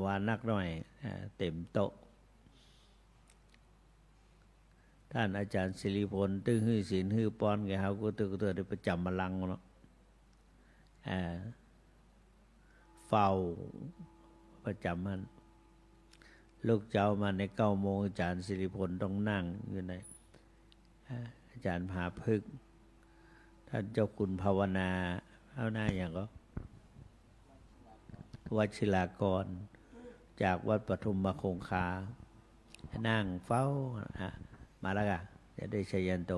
วันนักหน่อยเต็มโต๊ะท่านอาจารย์สิริพลตึ้งฮื้อศีลฮื้อป้อนแกเฮาก็ตึกได้ประจำบัลลังก์เนาะเฝ้าประจำมันลูกเจ้ามาใน9 โมงอาจารย์สิริพลต้องนั่งอยู่ในอาจารย์พาพึกษ์ท่านเจ้าคุณภาวนาเอาหน้าอย่างก็วัชิรากรจากวัดปทุมมคงคานั่งเฝ้ามาแล้วกันจะได้ชัยยันโต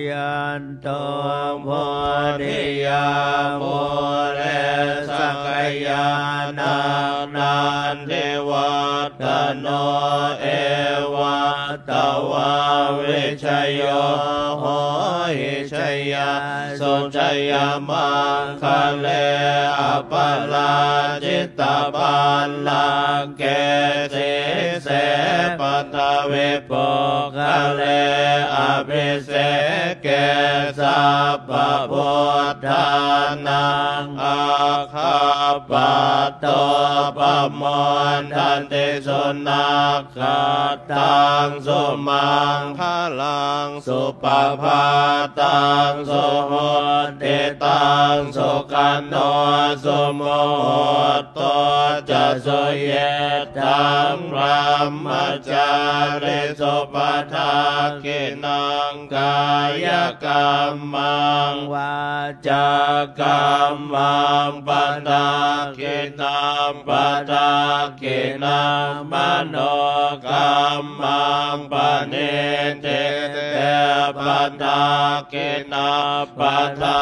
ยันโตโพธิยาโมเรสักยานังนันทิวัตโนเอวะตวาวิชโยโหหิชยาสุชยามังคะเลอปลาจิตตปันลังเกสิเสปตเวปคะเลอภิเสเกสัพพพุทธานังอาคาปะโตปมนทันติสุนัขขัตตังสุมังคลังสุปภาตังสุโหติตังสุขันโนสุโมโตจะสุเยตังพรหมจาริสุปทาคินังกายกรรมังวาจากรรมังปัตตาคินังปัตตาคินังมโนกรรมังปณิทิเตปัตตาคินังปัตตา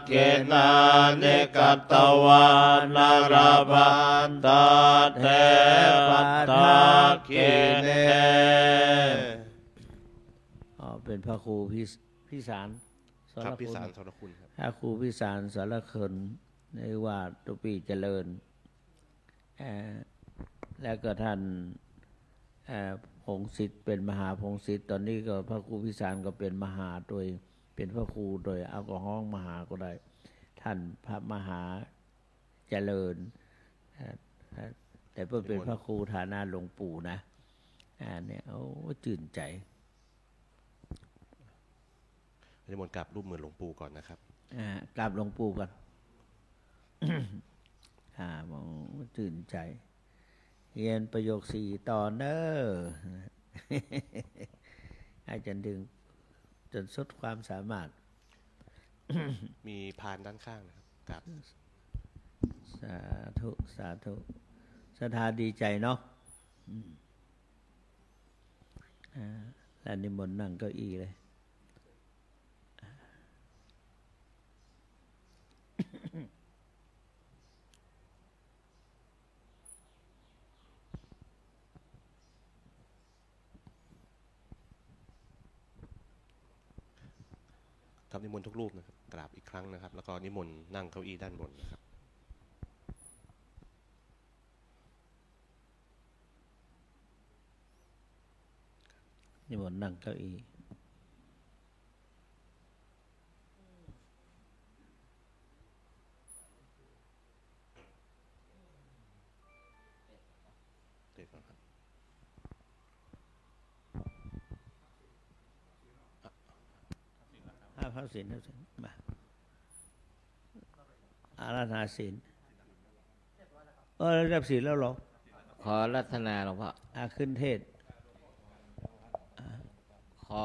คินังนิกัตตวานารพันตเทปัตตาคิเนเป็นพระครูพิสารสรคุณครับพระครูพิสารสรคุณในว่าตุปีเจริญแล้วก็ท่านพงศิษฐ์เป็นมหาพงศิษฐ์ตอนนี้ก็พระครูพิสารก็เป็นมหาโดยเป็นพระครูโดยเอาก็ห้องมหาก็ได้ท่านพระมหาเจริญแต่เพื่อเป็นพระครูฐานะหลวงปู่นะเนี่ยโอ้ตื่นใจนิมนต์กราบรูปมือหลวงปู่ก่อนนะครับกราบหลวงปู่ก่อนมองตื่นใจเรียนประโยค4ต่อเนออาจารย์ดึงจนสุดความสามารถมีพานด้านข้างนะครับกราบสาธุสาธุศรัทธาดีใจเนาะแล้วนิมนต์นั่งเก้าอี้เลย ทับนิมนต์ทุกรูปนะครับกราบอีกครั้งนะครับแล้วก็นิมนต์นั่งเก้าอี้ด้านบนนะครับนิมนต์นั่งเก้าอี้พระศีลมาอาราธนาศีลรับศีลแล้วหรอขอรัตนาหลวงพ่อขึ้นเทศขอ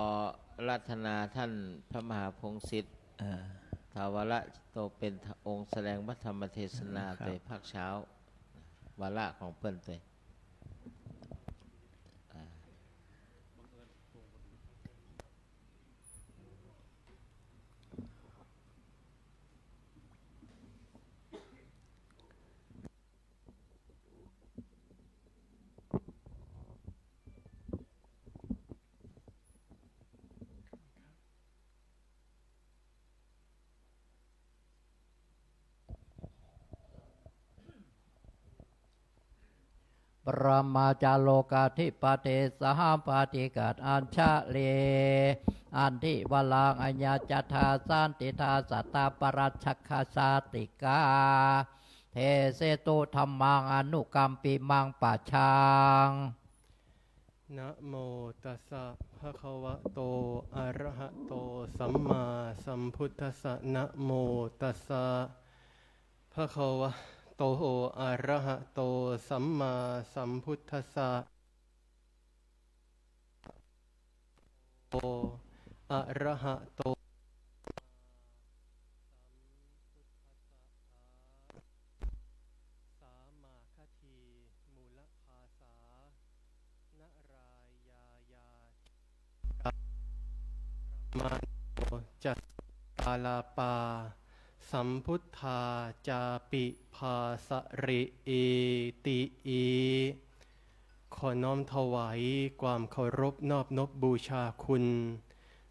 รัตนาท่านพระมหาพงศิษฐ์ทาวระโตเป็นองค์แสดงพระธรรมเทศนาในภาคเช้าวาระของเปิ้นเตยปรมาจารโลกาธิปเตสหปาติกัดอัญชะเลอันทิวลังอัญญาจัตถาสันติทาสัตตาปรัชชคาสาติกาเทเสตุธรรมังอนุกัมปิมังปัจฉังนะโมตัสสะภะคะวะโตอะระหะโตสัมมาสัมพุทธัสสะนะโมตัสสะภะคะวะโตอะระหะโตสัมมาสัมพุทธัสสะโตอะระหะโตสามาคทีมูลภาษานรายายามาโนจัตตาลาปาสัมพุทธาจาปิภาสริเอติอีขอน้อมถวายความเคารพนอบนบบูชาคุณ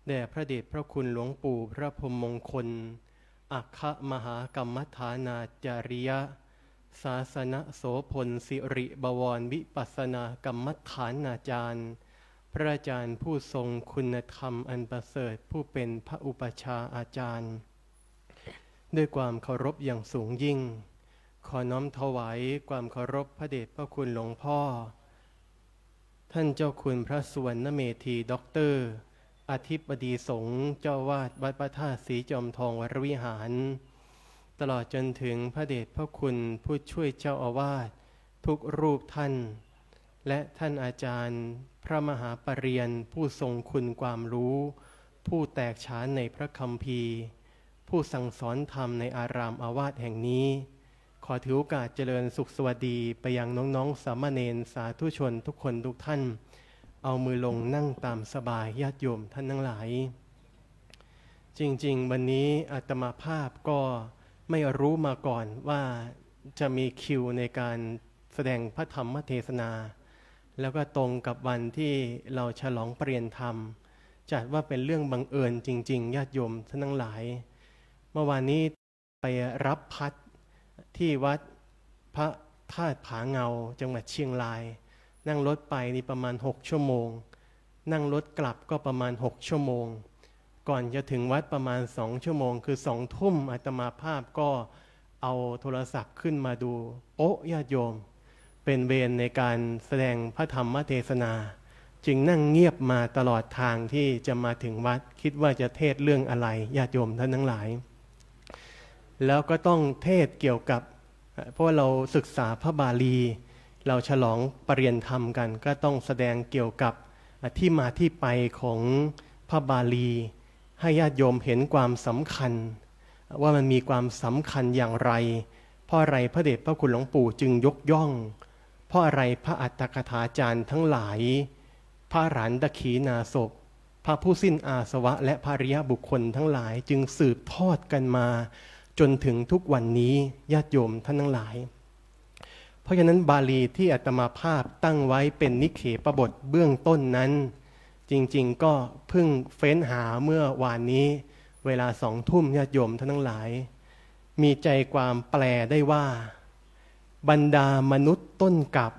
แด่พระเดชพระคุณหลวงปู่พระพรหมมงคลอัคคมหากรรมฐานาจาริยะศาสนโสพลสิริบวรวิปัสสนากรรมฐานาจารย์พระอาจารย์ผู้ทรงคุณธรรมอันประเสริฐผู้เป็นพระอุปัชฌาย์อาจารย์ด้วยความเคารพอย่างสูงยิ่งขอน้อมถวายความเคารพพระเดชพระคุณหลวงพ่อท่านเจ้าคุณพระสุวรรณเมธีด็อกเตอร์อธิบดีสงฆ์เจ้าวาดวัดพระธาตุศรีจอมทองวรวิหารตลอดจนถึงพระเดชพระคุณผู้ช่วยเจ้าอาวาสทุกรูปท่านและท่านอาจารย์พระมหาปรริญญาผู้ทรงคุณความรู้ผู้แตกฉานในพระคัมภีร์ผู้สั่งสอนธรรมในอารามอาวาสแห่งนี้ขอถือโอกาสเจริญสุขสวัสดีไปยังน้องๆสามเณรสาธุชนทุกคนทุกท่านเอามือลงนั่งตามสบายญาติโยมท่านทั้งหลายจริงๆวันนี้อาตมาภาพก็ไม่รู้มาก่อนว่าจะมีคิวในการแสดงพระธรรมเทศนาแล้วก็ตรงกับวันที่เราฉลองเปลี่ยนธรรมจัดว่าเป็นเรื่องบังเอิญจริงๆญาติโยมท่านทั้งหลายเมื่อวานนี้ไปรับพัดที่วัดพระธาตุผาเงาจังหวัดเชียงรายนั่งรถไปนี่ประมาณ6ชั่วโมงนั่งรถกลับก็ประมาณ6ชั่วโมงก่อนจะถึงวัดประมาณ2ชั่วโมงคือ2 ทุ่มอาตมาภาพก็เอาโทรศัพท์ขึ้นมาดูโอ๊ะญาติโยมเป็นเวรในการแสดงพระธรรมเทศนาจึงนั่งเงียบมาตลอดทางที่จะมาถึงวัดคิดว่าจะเทศเรื่องอะไรญาติโยมท่านทั้งหลายแล้วก็ต้องเทศเกี่ยวกับเพราะเราศึกษาพระบาลีเราฉลองปริญญาธรรมกันก็ต้องแสดงเกี่ยวกับที่มาที่ไปของพระบาลีให้ญาติโยมเห็นความสำคัญว่ามันมีความสำคัญอย่างไรเพราะอะไรพระเดชพระคุณหลวงปู่จึงยกย่องเพราะอะไรพระอัตถกถาจารย์ทั้งหลายพระอรหันตขีณาสพพระผู้สิ้นอาสวะและพระอริยบุคคลทั้งหลายจึงสืบทอดกันมาจนถึงทุกวันนี้ญาติโยมท่านทั้งหลายเพราะฉะนั้นบาลีที่อาตมาภาพตั้งไว้เป็นนิเขปบทเบื้องต้นนั้นจริงๆก็เพิ่งเฟ้นหาเมื่อวานนี้ เวลา2 ทุ่มญาติโยมท่านทั้งหลายมีใจความแปลได้ว่าบรรดามนุษย์ต้นกับ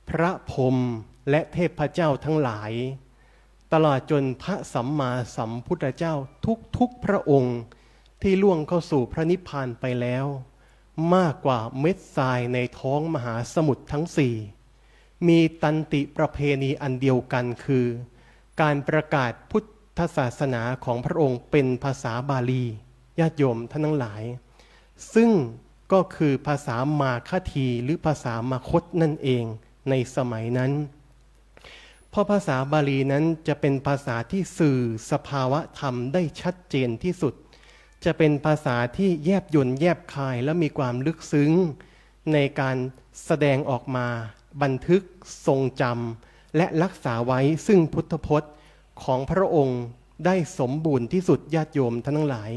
พระพรหมและเทพเจ้าทั้งหลายตลอดจนพระสัมมาสัมพุทธเจ้าทุกพระองค์ที่ล่วงเข้าสู่พระนิพพานไปแล้วมากกว่าเม็ดทรายในท้องมหาสมุทรทั้ง4มีตันติประเพณีอันเดียวกันคือการประกาศพุทธศาสนาของพระองค์เป็นภาษาบาลีญาติโยมท่านทั้งหลายซึ่งก็คือภาษามาคทีหรือภาษามคธนั่นเองในสมัยนั้นเพราะภาษาบาลีนั้นจะเป็นภาษาที่สื่อสภาวะธรรมได้ชัดเจนที่สุดจะเป็นภาษาที่แยบยลแยบคายและมีความลึกซึ้งในการแสดงออกมาบันทึกทรงจำและรักษาไว้ซึ่งพุทธพจน์ของพระองค์ได้สมบูรณ์ที่สุดญาติโยมท่านทั้งหลาย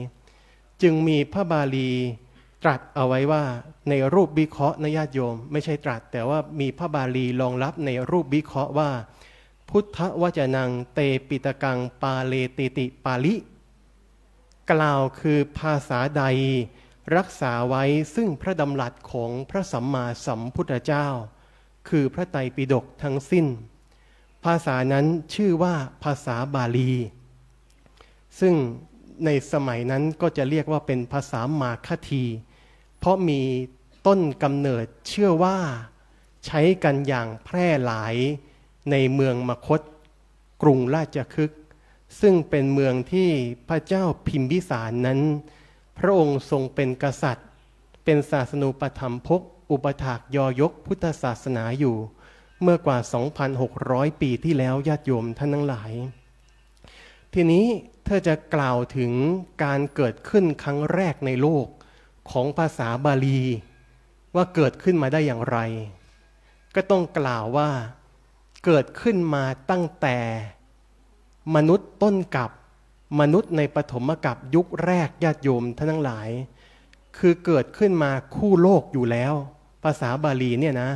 จึงมีพระบาลีตรัสเอาไว้ว่าในรูปวิเคราะห์นะญาติโยมไม่ใช่ตรัสแต่ว่ามีพระบาลีรองรับในรูปวิเคราะห์ว่าพุทธวจนังเตปิตกังปาเลติติปาลิกล่าวคือภาษาใดรักษาไว้ซึ่งพระดำรัสของพระสัมมาสัมพุทธเจ้าคือพระไตรปิฎกทั้งสิ้นภาษานั้นชื่อว่าภาษาบาลีซึ่งในสมัยนั้นก็จะเรียกว่าเป็นภาษามาคทีเพราะมีต้นกำเนิดเชื่อว่าใช้กันอย่างแพร่หลายในเมืองมคธกรุงราชคฤห์ซึ่งเป็นเมืองที่พระเจ้าพิมพิสารนั้นพระองค์ทรงเป็นกษัตริย์เป็นศาสนูปถัมภกอุปถากยอยกพุทธศาสนาอยู่เมื่อกว่า 2,600 ปีที่แล้วญาติโยมท่านทั้งหลายทีนี้เธอจะกล่าวถึงการเกิดขึ้นครั้งแรกในโลกของภาษาบาลีว่าเกิดขึ้นมาได้อย่างไรก็ต้องกล่าวว่าเกิดขึ้นมาตั้งแต่มนุษย์ต้นกับมนุษย์ในปฐมกัปยุคแรกญาติโยมท่านทั้งหลายคือเกิดขึ้นมาคู่โลกอยู่แล้วภาษาบาลีเนี่ยนะ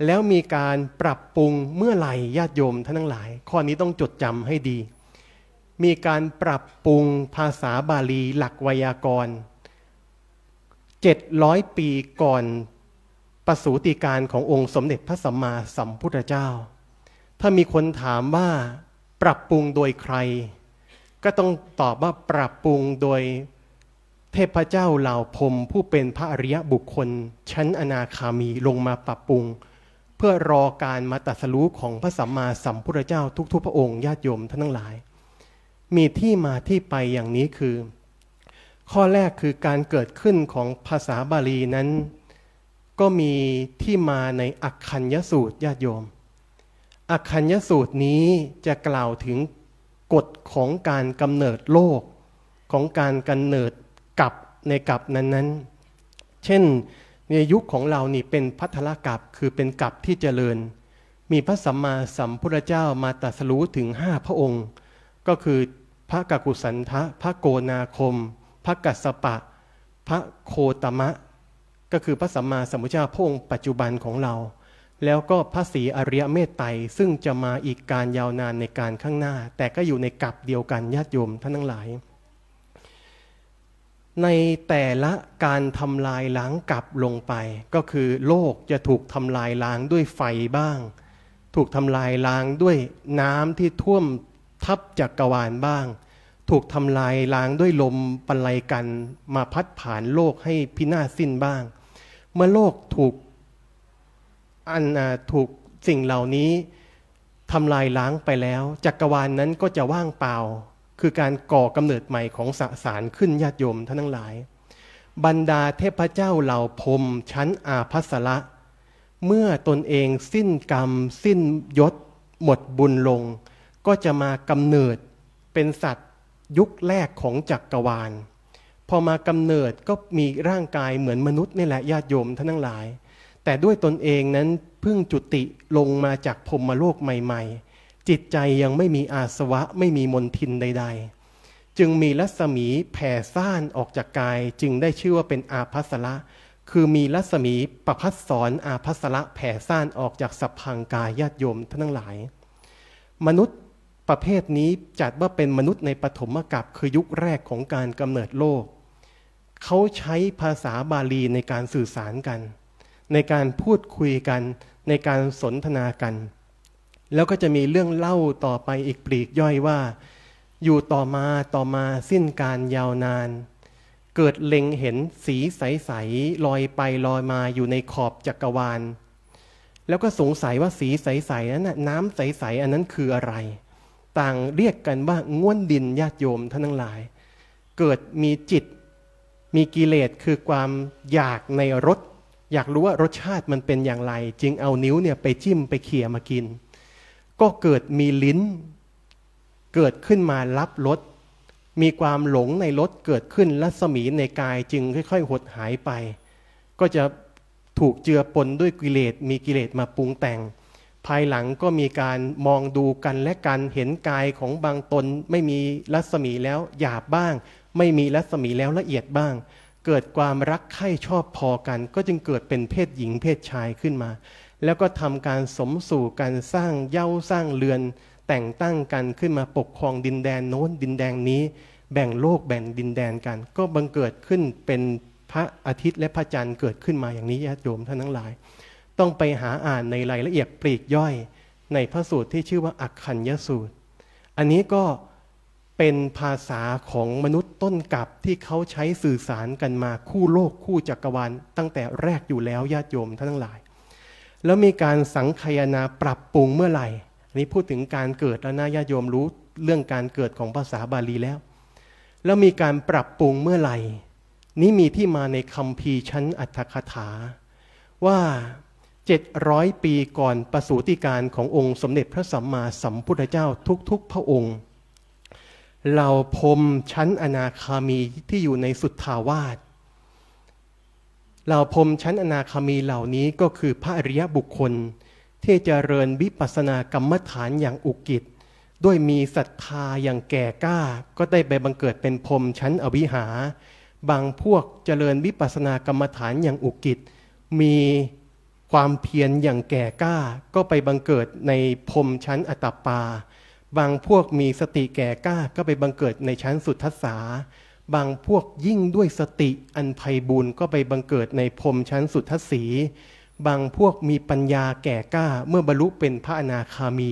แล้วมีการปรับปรุงเมื่อไหร่ญาติโยมท่านทั้งหลายข้อนี้ต้องจดจำให้ดีมีการปรับปรุงภาษาบาลีหลักไวยากรณ์700 ปีก่อนประสูติการขององค์สมเด็จพระสัมมาสัมพุทธเจ้าถ้ามีคนถามว่าปรับปรุงโดยใครก็ต้องตอบว่าปรับปรุงโดยเทพเจ้าเหล่าพรหมผู้เป็นพระอริยบุคคลชั้นอนาคามีลงมาปรับปรุงเพื่อรอการมาตรัสรู้ของพระสัมมาสัมพุทธเจ้าทุกๆพระองค์ญาติโยมท่านทั้งหลายมีที่มาที่ไปอย่างนี้คือข้อแรกคือการเกิดขึ้นของภาษาบาลีนั้นก็มีที่มาในอักขัญญสูตรญาติโยมอักขัญญสูตรนี้จะกล่าวถึงกฎของการกำเนิดโลกของการกำเนิดกัปในกัปนั้นๆเช่นในยุคของเรานี่เป็นภัทรกัปคือเป็นกัปที่เจริญมีพระสัมมาสัมพุทธเจ้ามาตรัสรู้ถึง5พระองค์ก็คือพระกักกุสันทะพระโกนาคมพระกัสสปะพระโคตมะก็คือพระสัมมาสัมพุทธเจ้าพระองค์ปัจจุบันของเราแล้วก็พระศรีอริยเมตไตรซึ่งจะมาอีกการยาวนานในการข้างหน้าแต่ก็อยู่ในกัปเดียวกันญาติโยมท่านทั้งหลายในแต่ละการทำลายล้างกัปลงไปก็คือโลกจะถูกทำลายล้างด้วยไฟบ้างถูกทำลายล้างด้วยน้ำที่ท่วมทับจักรวาลบ้างถูกทำลายล้างด้วยลมบรรลัยกันมาพัดผ่านโลกให้พินาศสิ้นบ้างเมื่อโลกถูกสิ่งเหล่านี้ทำลายล้างไปแล้วจักรวาลนั้นก็จะว่างเปล่าคือการก่อกำเนิดใหม่ของสสารขึ้นญาติโยมท่านทั้งหลายบรรดาเทพเจ้าเหล่าพรหมชั้นอาภัสระเมื่อตนเองสิ้นกรรมสิ้นยศหมดบุญลงก็จะมากำเนิดเป็นสัตว์ยุคแรกของจักรวาลพอมากำเนิดก็มีร่างกายเหมือนมนุษย์นี่แหละญาติโยมท่านทั้งหลายแต่ด้วยตนเองนั้นเพิ่งจุติลงมาจากพรหมโลกใหม่ๆจิตใจยังไม่มีอาสวะไม่มีมลทินใดๆจึงมีรัศมีแผ่ซ่านออกจากกายจึงได้ชื่อว่าเป็นอาภัสระคือมีรัศมีประภัสสรอาภัสระแผ่ซ่านออกจากสัพพังกายญาติโยมท่านทั้งหลายมนุษย์ป ประเภทนี้จัดว่าเป็นมนุษย์ในปฐมกัปคือยุคแรกของการกำเนิดโลกเขาใช้ภาษาบาลีในการสื่อสารกันในการพูดคุยกันในการสนทนากันแล้วก็จะมีเรื่องเล่าต่อไปอีกปลีกย่อยว่าอยู่ต่อมาสิ้นการยาวนานเกิดเล็งเห็นสีใสๆลอยไปลอยมาอยู่ในขอบจักรวาลแล้วก็สงสัยว่าสีใสๆนั้นน้ำใสๆอันนั้นคืออะไรต่างเรียกกันว่าง่วนดินญาติโยมท่านทั้งหลายเกิดมีจิตมีกิเลสคือความอยากในรสอยากรู้ว่ารสชาติมันเป็นอย่างไรจึงเอานิ้วเนี่ยไปจิ้มไปเขี่ยมากินก็เกิดมีลิ้นเกิดขึ้นมารับรสมีความหลงในรสเกิดขึ้นรัศมีในกายจึงค่อยๆหดหายไปก็จะถูกเจือปนด้วยกิเลสมีกิเลสมาปรุงแต่งภายหลังก็มีการมองดูกันและกันเห็นกายของบางตนไม่มีรัศมีแล้วหยาบบ้างไม่มีรัศมีแล้วละเอียดบ้างเกิดความรักใคร่ชอบพอกันก็จึงเกิดเป็นเพศหญิงเพศชายขึ้นมาแล้วก็ทำการสมสู่กันสร้างเย้าสร้างเรือนแต่งตั้งกันขึ้นมาปกครองดินแดนโน้นดินแดนนี้แบ่งโลกแบ่งดินแดนกันก็บังเกิดขึ้นเป็นพระอาทิตย์และพระจันทร์เกิดขึ้นมาอย่างนี้ญาติโยมท่านทั้งหลายต้องไปหาอ่านในรายละเอียดปลีกย่อยในพระสูตรที่ชื่อว่าอักขัญญสูตรอันนี้ก็เป็นภาษาของมนุษย์ต้นกลับที่เขาใช้สื่อสารกันมาคู่โลกคู่จักรวาลตั้งแต่แรกอยู่แล้วญาติโยมท่านทั้งหลายแล้วมีการสังคายนาปรับปรุงเมื่อไหร่อันนี้พูดถึงการเกิดแล้วนะญาติโยมรู้เรื่องการเกิดของภาษาบาลีแล้วมีการปรับปรุงเมื่อไหร่นี้มีที่มาในคัมภีร์ชั้นอัตถกถาว่า700 ปีก่อนประสูติการขององค์สมเด็จพระสัมมาสัมพุทธเจ้าทุกๆพระองค์เหล่าพรหมชั้นอนาคามีที่อยู่ในสุทธาวาสเหล่าพรหมชั้นอนาคามีเหล่านี้ก็คือพระอริยบุคคลที่เจริญวิปัสสนากรรมฐานอย่างอุกิจด้วยมีศรัทธาอย่างแก่กล้าก็ได้ไปบังเกิดเป็นพรหมชั้นอวิหาบางพวกเจริญวิปัสสนากรรมฐานอย่างอุกิจมีความเพียรอย่างแก่กล้าก็ไปบังเกิดในพรหมชั้นอตัปปาบางพวกมีสติแก่กล้าก็ไปบังเกิดในชั้นสุทธัสสาบางพวกยิ่งด้วยสติอันไพบูลย์ก็ไปบังเกิดในพรหมชั้นสุทธัสสีบางพวกมีปัญญาแก่กล้าเมื่อบรรลุเป็นพระอนาคามี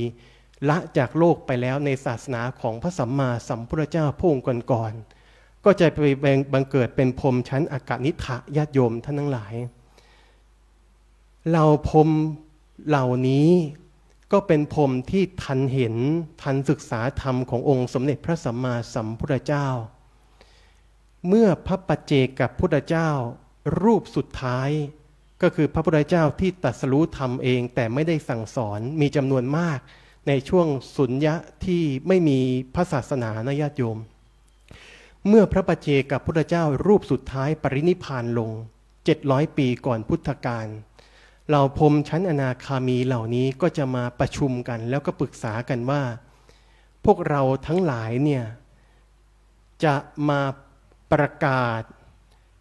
ละจากโลกไปแล้วในศาสนาของพระสัมมาสัมพุทธเจ้าพระองค์ก่อนๆก็จะไปบังเกิดเป็นพรหมชั้นอากนิทะญาติโยมท่านทั้งหลายเราพรหมเหล่านี้ก็เป็นพรหมที่ทันเห็นทันศึกษาธรรมขององค์สมเด็จพระสัมมาสัมพุทธเจ้าเมื่อพระปัจเจกพุทธเจ้ารูปสุดท้ายก็คือพระพุทธเจ้าที่ตรัสรู้ธรรมเองแต่ไม่ได้สั่งสอนมีจำนวนมากในช่วงสุญญะที่ไม่มีพระศาสนานะญาติโยมเมื่อพระปัจเจกพุทธเจ้ารูปสุดท้ายปรินิพพานลง700 ปีก่อนพุทธกาลเหล่าพรหมชั้นอนาคามีเหล่านี้ก็จะมาประชุมกันแล้วก็ปรึกษากันว่าพวกเราทั้งหลายเนี่ยจะมาประกาศ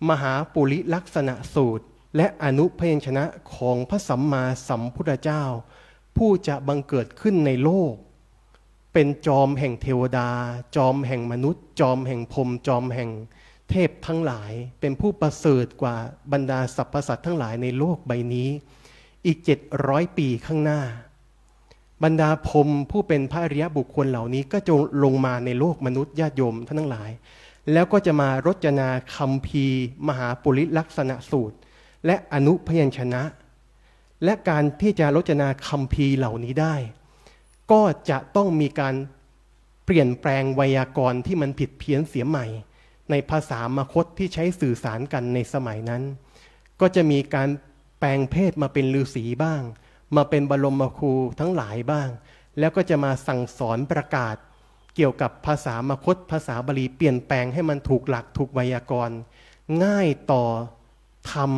มหาปุริลักษณะสูตรและอนุพยัญชนะของพระสัมมาสัมพุทธเจ้าผู้จะบังเกิดขึ้นในโลกเป็นจอมแห่งเทวดาจอมแห่งมนุษย์จอมแห่งพรหมจอมแห่งเทพทั้งหลายเป็นผู้ประเสริฐกว่าบรรดาสรรพสัตว์ทั้งหลายในโลกใบนี้อีก700 ปีข้างหน้าบรรดาพรหมผู้เป็นพระอริยบุคคลเหล่านี้ก็จะลงมาในโลกมนุษย์ญาติโยมท่านทั้งหลายแล้วก็จะมารจนาคัมภีร์มหาปุริลักษณะสูตรและอนุพยัญชนะและการที่จะรจนาคัมภีร์เหล่านี้ได้ก็จะต้องมีการเปลี่ยนแปลงไวยากรณ์ที่มันผิดเพี้ยนเสียใหม่ในภาษามคธที่ใช้สื่อสารกันในสมัยนั้นก็จะมีการแปลงเพศมาเป็นฤาษีบ้างมาเป็นบรมครูทั้งหลายบ้างแล้วก็จะมาสั่งสอนประกาศเกี่ยวกับภาษามคธภาษาบาลีเปลี่ยนแปลงให้มันถูกหลักถูกไวยากรณ์ง่ายต่อธรรม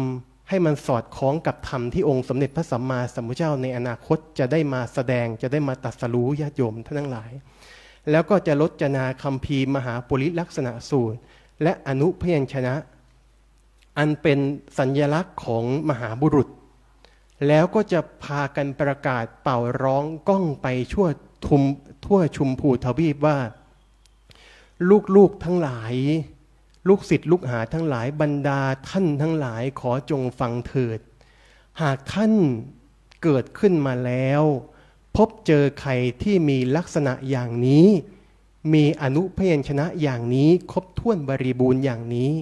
ให้มันสอดคล้องกับธรรมที่องค์สมเด็จพระสัมมาสัมพุทธเจ้าในอนาคตจะได้มาแสดงจะได้มาตรัสรู้ญาติโยมท่านทั้งหลายแล้วก็จะรจนาคัมภีร์มหาปุริลักษณะสูตรและอนุพยัญชนะอันเป็นสัญลักษณ์ของมหาบุรุษ แล้วก็จะพากันประกาศเป่าร้องก้องไปทั่วชุมพูทวีปว่าลูกๆทั้งหลายลูกศิษย์ลูกหาทั้งหลายบรรดาท่านทั้งหลายขอจงฟังเถิดหากท่านเกิดขึ้นมาแล้วพบเจอใครที่มีลักษณะอย่างนี้มีอนุพยัญชนะอย่างนี้ครบถ้วนบริบูรณ์อย่างนี้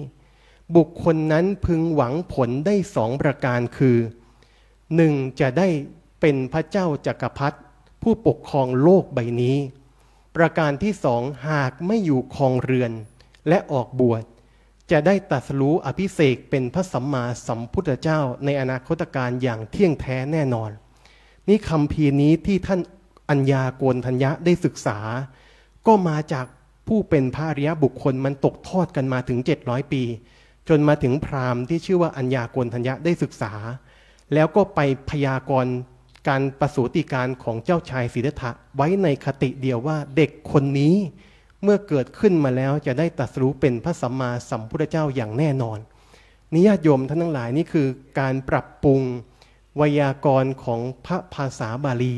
บุคคลนั้นพึงหวังผลได้2 ประการคือ 1. จะได้เป็นพระเจ้าจักรพรรดิผู้ปกครองโลกใบนี้ประการที่ 2หากไม่อยู่ครองเรือนและออกบวชจะได้ตรัสรู้อภิเษกเป็นพระสัมมาสัมพุทธเจ้าในอนาคตการอย่างเที่ยงแท้แน่นอนนี่คำพีนี้ที่ท่านอัญญาโกณฑัญญะได้ศึกษาก็มาจากผู้เป็นพระอริยบุคคลมันตกทอดกันมาถึง700 ปีจนมาถึงพราหมณ์ที่ชื่อว่าอัญญาโกณฑัญญะได้ศึกษาแล้วก็ไปพยากรณ์การประสูติการของเจ้าชายสิทธัตถะไว้ในคติเดียวว่าเด็กคนนี้เมื่อเกิดขึ้นมาแล้วจะได้ตรัสรู้เป็นพระสัมมาสัมพุทธเจ้าอย่างแน่นอนนิญาติโยมท่านทั้งหลายนี่คือการปรับปรุงไวยากรณ์ของพระภาษาบาลี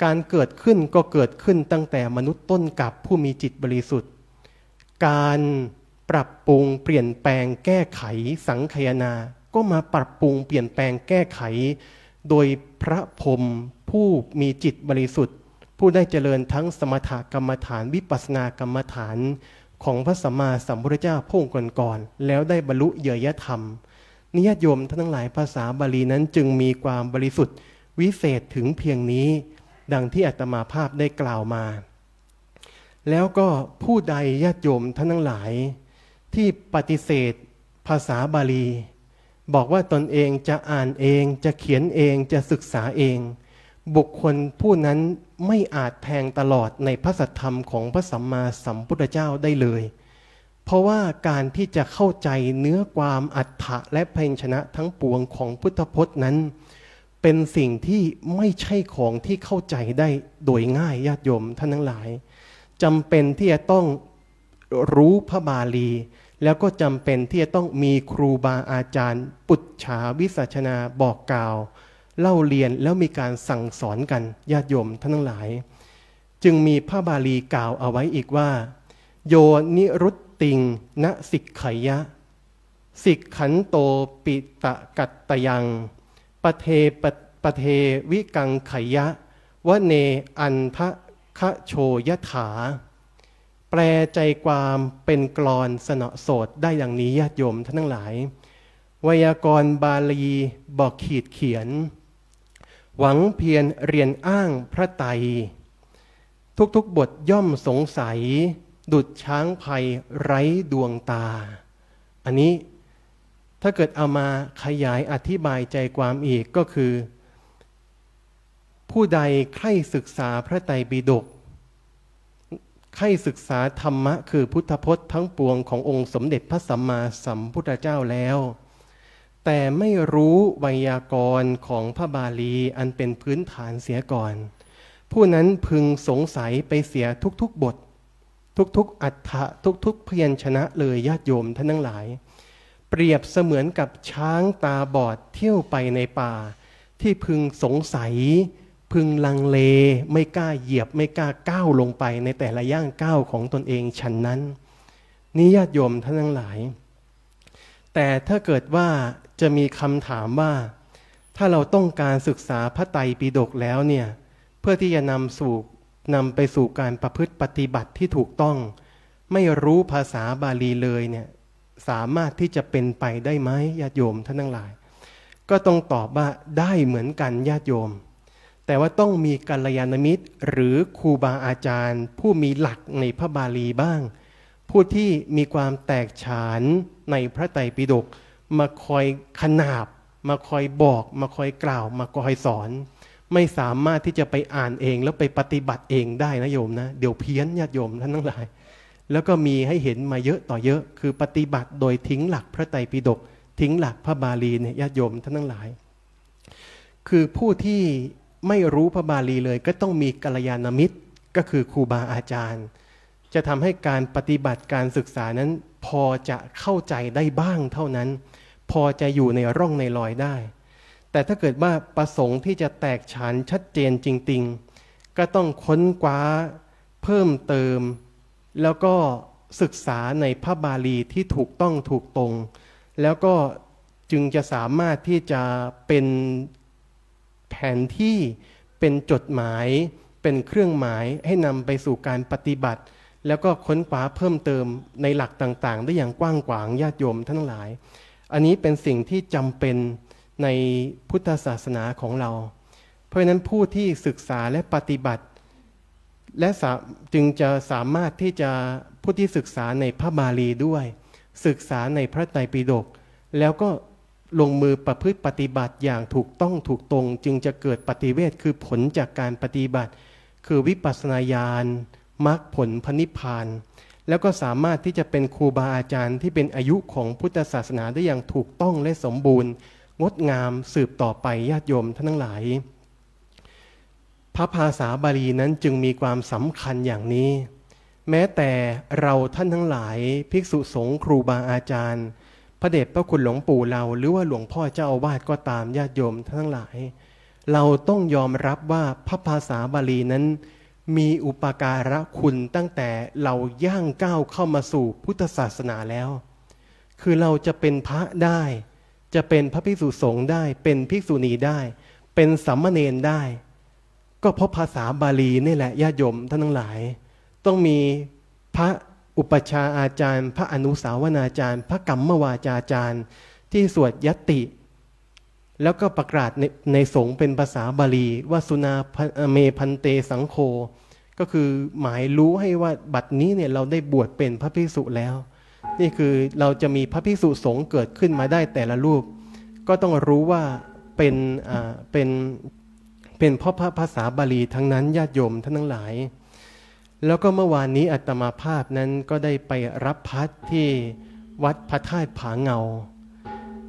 การเกิดขึ้นก็เกิดขึ้นตั้งแต่มนุษย์ต้นกับผู้มีจิตบริสุทธิ์การปรับปรุงเปลี่ยนแปลงแก้ไขสังคายนาก็มาปรับปรุงเปลี่ยนแปลงแก้ไขโดยพระพรหมผู้มีจิตบริสุทธิ์ผู้ได้เจริญทั้งสมถกรรมฐานวิปัสสนากรรมฐานของพระสัมมาสัมพุทธเจ้าพระองค์ก่อนๆแล้วได้บรรลุเยยธรรมนิญาติโยมท่านทั้งหลายภาษาบาลีนั้นจึงมีความบริสุทธิ์วิเศษถึงเพียงนี้ดังที่อาตมาภาพได้กล่าวมาแล้วก็ผู้ใดญาติโยมท่านทั้งหลายที่ปฏิเสธภาษาบาลีบอกว่าตนเองจะอ่านเองจะเขียนเองจะศึกษาเองบุคคลผู้นั้นไม่อาจแทงตลอดในพระสัทธรรมของพระสัมมาสัมพุทธเจ้าได้เลยเพราะว่าการที่จะเข้าใจเนื้อความอรรถะและพยัญชนะทั้งปวงของพุทธพจน์นั้นเป็นสิ่งที่ไม่ใช่ของที่เข้าใจได้โดยง่ายญาติโยมท่านทั้งหลายจำเป็นที่จะต้องรู้พระบาลีแล้วก็จำเป็นที่จะต้องมีครูบาอาจารย์ปุจฉาวิสัชนาบอกกล่าวเล่าเรียนแล้วมีการสั่งสอนกันญาติโยมท่านทั้งหลายจึงมีพระบาลีกล่าวเอาไว้อีกว่าโยนิรุตติงณสิกขยะสิกขันโตปิตะกัตตยังปเทวิกังขยะวเนอันทะคะโชยถาแปลใจความเป็นกลอนสนอโสดได้อย่างนี้ญาติโยมท่านทั้งหลายไวยากรณ์บาลีบอกขีดเขียนหวังเพียรเรียนอ้างพระไตรทุกบทย่อมสงสัยดุจช้างภัยไร้ดวงตาอันนี้ถ้าเกิดเอามาขยายอธิบายใจความอีกก็คือผู้ใดใคร่ศึกษาพระไตรปิฎกใคร่ศึกษาธรรมะคือพุทธพจน์ทั้งปวงขององค์สมเด็จพระสัมมาสัมพุทธเจ้าแล้วแต่ไม่รู้ไวยากรณ์ของพระบาลีอันเป็นพื้นฐานเสียก่อนผู้นั้นพึงสงสัยไปเสียทุกบททุกอรรถะทุกพยัญชนะเลยญาติโยมท่านทั้งหลายเปรียบเสมือนกับช้างตาบอดเที่ยวไปในป่าที่พึงสงสัยพึงลังเลไม่กล้าเหยียบไม่กล้าก้าวลงไปในแต่ละย่างก้าวของตนเองฉันนั้นนี่ญาติโยมท่านทั้งหลายแต่ถ้าเกิดว่าจะมีคำถามว่าถ้าเราต้องการศึกษาพระไตรปิฎกแล้วเนี่ยเพื่อที่จะนำไปสู่การประพฤติปฏิบัติที่ถูกต้องไม่รู้ภาษาบาลีเลยเนี่ยสามารถที่จะเป็นไปได้ไหมญาติโยมท่านทั้งหลายก็ต้องตอบว่าได้เหมือนกันญาติโยมแต่ว่าต้องมีกัลยาณมิตรหรือครูบาอาจารย์ผู้มีหลักในพระบาลีบ้างผู้ที่มีความแตกฉานในพระไตรปิฎกมาคอยขนาบมาคอยบอกมาคอยกล่าวมาคอยสอนไม่สามารถที่จะไปอ่านเองแล้วไปปฏิบัติเองได้นะโยมนะเดี๋ยวเพี้ยนญาติโยมท่านทั้งหลายแล้วก็มีให้เห็นมาเยอะต่อเยอะคือปฏิบัติโดยทิ้งหลักพระไตรปิฎกทิ้งหลักพระบาลีเนี่ยญาติโยมท่านทั้งหลายคือผู้ที่ไม่รู้พระบาลีเลยก็ต้องมีกัลยาณมิตรก็คือครูบาอาจารย์จะทำให้การปฏิบัติการศึกษานั้นพอจะเข้าใจได้บ้างเท่านั้นพอจะอยู่ในร่องในรอยได้ แต่ถ้าเกิดว่าประสงค์ที่จะแตกฉานชัดเจนจริงๆก็ต้องค้นคว้าเพิ่มเติมแล้วก็ศึกษาในพระบาลีที่ถูกต้องถูกตรงแล้วก็จึงจะสามารถที่จะเป็นแผนที่เป็นจดหมายเป็นเครื่องหมายให้นำไปสู่การปฏิบัติแล้วก็ค้นคว้าเพิ่มเติมในหลักต่างๆได้อย่างกว้างขวางญาติโยมทั้งหลายอันนี้เป็นสิ่งที่จำเป็นในพุทธศาสนาของเราเพราะฉะนั้นผู้ที่ศึกษาและปฏิบัติและจึงจะสามารถที่จะผู้ที่ศึกษาในพระบาลีด้วยศึกษาในพระไตรปิฎกแล้วก็ลงมือประพฤติปฏิบัติอย่างถูกต้องถูกตรงจึงจะเกิดปฏิเวทคือผลจากการปฏิบัติคือวิปัสสนาญาณมรรคผลพระนิพพานแล้วก็สามารถที่จะเป็นครูบาอาจารย์ที่เป็นอายุของพุทธศาสนาได้อย่างถูกต้องและสมบูรณ์งดงามสืบต่อไปญาติโยมท่านทั้งหลายพระภาษาบาลีนั้นจึงมีความสำคัญอย่างนี้แม้แต่เราท่านทั้งหลายภิกษุสงฆ์ครูบาอาจารย์พระเดชพระคุณหลวงปู่เราหรือว่าหลวงพ่อเจ้าอาวาสก็ตามญาติโยมท่านทั้งหลายเราต้องยอมรับว่าพระภาษาบาลีนั้นมีอุปการะคุณตั้งแต่เราย่างก้าวเข้ามาสู่พุทธศาสนาแล้วคือเราจะเป็นพระได้จะเป็นพระภิกษุสงฆ์ได้เป็นภิกษุณีได้เป็นสามเณรได้ก็เพราะภาษาบาลีนี่แหละญาติโยมท่านทั้งหลายต้องมีพระอุปชาอาจารย์พระอนุสาวนาจารย์พระกัมมวาจาจารย์ที่สวดยัตติแล้วก็ประกาศในสงฆ์เป็นภาษาบาลีว่าสุนาเมพันเตสังโฆก็คือหมายรู้ให้ว่าบัดนี้เนี่ยเราได้บวชเป็นพระภิกษุแล้วนี่คือเราจะมีพระภิกษุสงฆ์เกิดขึ้นมาได้แต่ละรูปก็ต้องรู้ว่าเป็นเพราะพระภาษาบาลีทั้งนั้นญาติโยมท่านทั้งหลายแล้วก็เมื่อวานนี้อาตมาภาพนั้นก็ได้ไปรับพัดที่วัดพระธาตุผาเงา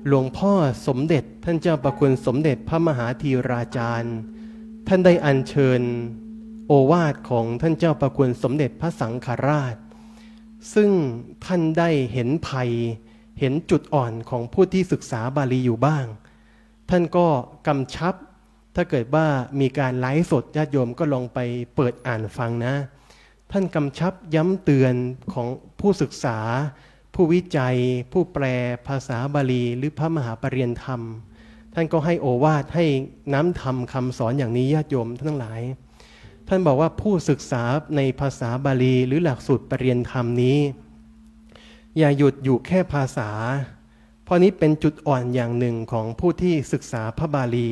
หลวงพ่อสมเด็จท่านเจ้าประคุณสมเด็จพระมหาธีราจารย์ท่านได้อัญเชิญโอวาทของท่านเจ้าประคุณสมเด็จพระสังฆราชซึ่งท่านได้เห็นภัยเห็นจุดอ่อนของผู้ที่ศึกษาบาลีอยู่บ้างท่านก็กำชับถ้าเกิดว่ามีการไลฟ์สดญาติโยมก็ลองไปเปิดอ่านฟังนะท่านกำชับย้ำเตือนของผู้ศึกษาผู้วิจัยผู้แปลภาษาบาลีหรือพระมหาปรริยนธรรมท่านก็ให้โอวาทให้น้ำธรรมคำสอนอย่างนี้ญาติโยมทั้งหลายท่านบอกว่าผู้ศึกษาในภาษาบาลีหรือหลักสูตรปรริยนธรรมนี้อย่าหยุดอยู่แค่ภาษาเพราะนี้เป็นจุดอ่อนอย่างหนึ่งของผู้ที่ศึกษาพระบาลี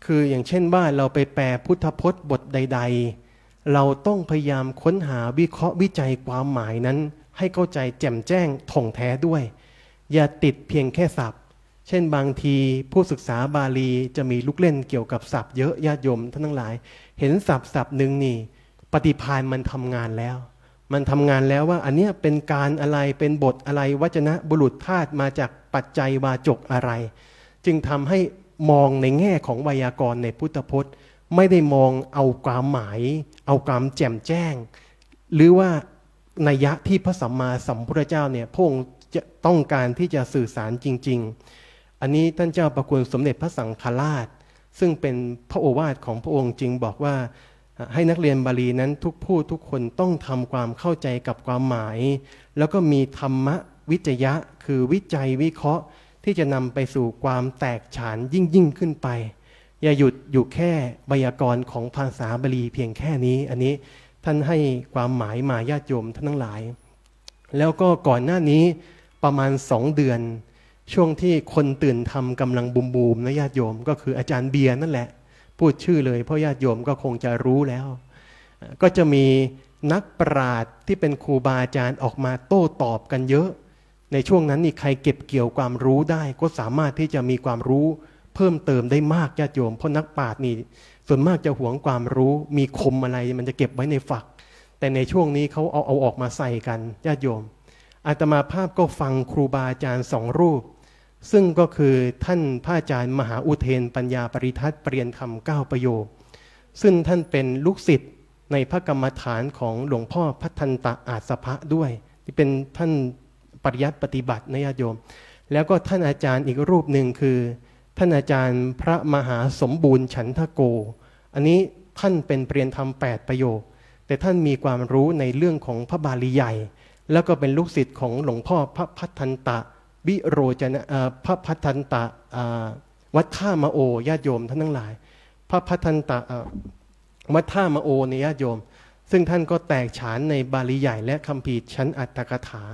คืออย่างเช่นว่าเราไปแปลพุทธพจน์บทใดๆเราต้องพยายามค้นหาวิเคราะห์วิจัยความหมายนั้นให้เข้าใจแจ่มแจ้งท่องแท้ด้วยอย่าติดเพียงแค่ศัพท์เช่นบางทีผู้ศึกษาบาลีจะมีลูกเล่นเกี่ยวกับศัพท์เยอะญาติโยมท่านทั้งหลายเห็นศัพท์หนึ่งนี่ปฏิภาณมันทำงานแล้วว่าอันเนี้ยเป็นการอะไรเป็นบทอะไรวจนะบุรุษธาตุมาจากปัจจัยวาจกอะไรจึงทำให้มองในแง่ของไวยากรณ์ในพุทธพจน์ไม่ได้มองเอาความหมายเอาความแจ่มแจ้งหรือว่านัยยะที่พระสัมมาสัมพุทธเจ้าเนี่ยพระองค์จะต้องการที่จะสื่อสารจริงๆอันนี้ท่านเจ้าประคุณสมเด็จพระสังฆราชซึ่งเป็นพระโอวาทของพระองค์จึงบอกว่าให้นักเรียนบาลีนั้นทุกผู้ทุกคนต้องทำความเข้าใจกับความหมายแล้วก็มีธรรมวิจยะคือวิจัยวิเคราะห์ที่จะนำไปสู่ความแตกฉานยิ่งขึ้นไปอย่าหยุดอยู่แค่ไวยากรณ์ของภาษาบาลีเพียงแค่นี้อันนี้ท่านให้ความหมายมาญาติโยมท่านทั้งหลายแล้วก็ก่อนหน้านี้ประมาณ2 เดือนช่วงที่คนตื่นทำกำลังบูมนะญาติโยมก็คืออาจารย์เบียร์นั่นแหละพูดชื่อเลยเพราะญาติโยมก็คงจะรู้แล้วก็จะมีนักปราชญ์ที่เป็นครูบาอาจารย์ออกมาโต้ตอบกันเยอะในช่วงนั้นนี่ใครเก็บเกี่ยวความรู้ได้ก็สามารถที่จะมีความรู้เพิ่มเติมได้มากญาติโยมเพราะนักปราชญ์นี่ส่วนมากจะหวงความรู้มีคมอะไรมันจะเก็บไว้ในฝักแต่ในช่วงนี้เขาเอาออกมาใส่กันญาติโยมอาตมาภาพก็ฟังครูบาอาจารย์2 รูปซึ่งก็คือท่านพระอาจารย์มหาอุเทนปัญญาปริทัศน์เปลี่ยนคำ9 ประโยคซึ่งท่านเป็นลูกศิษย์ในพระกรรมฐานของหลวงพ่อพัทันตะอาสภะด้วยที่เป็นท่านปริยัติปฏิบัตินะญาติโยมแล้วก็ท่านอาจารย์อีกรูปหนึ่งคือ ท่านอาจารย์พระมหาสมบูรณ์ฉันทโกอันนี้ท่านเป็นเปรียนธรรม8ประโยคแต่ท่านมีความรู้ในเรื่องของพระบาลีใหญ่แล้วก็เป็นลูกศิษย์ของหลวงพ่อพระพัฒนตะวิโรจนะพระพัฒนตะวัดท่ามะโอญาติโยมท่านทั้งหลายพระพัฒนตะวัดท่ามะโอในญาติโยมซึ่งท่านก็แตกฉานในบาลีใหญ่และคัมภีร์ชั้นอัตถกถา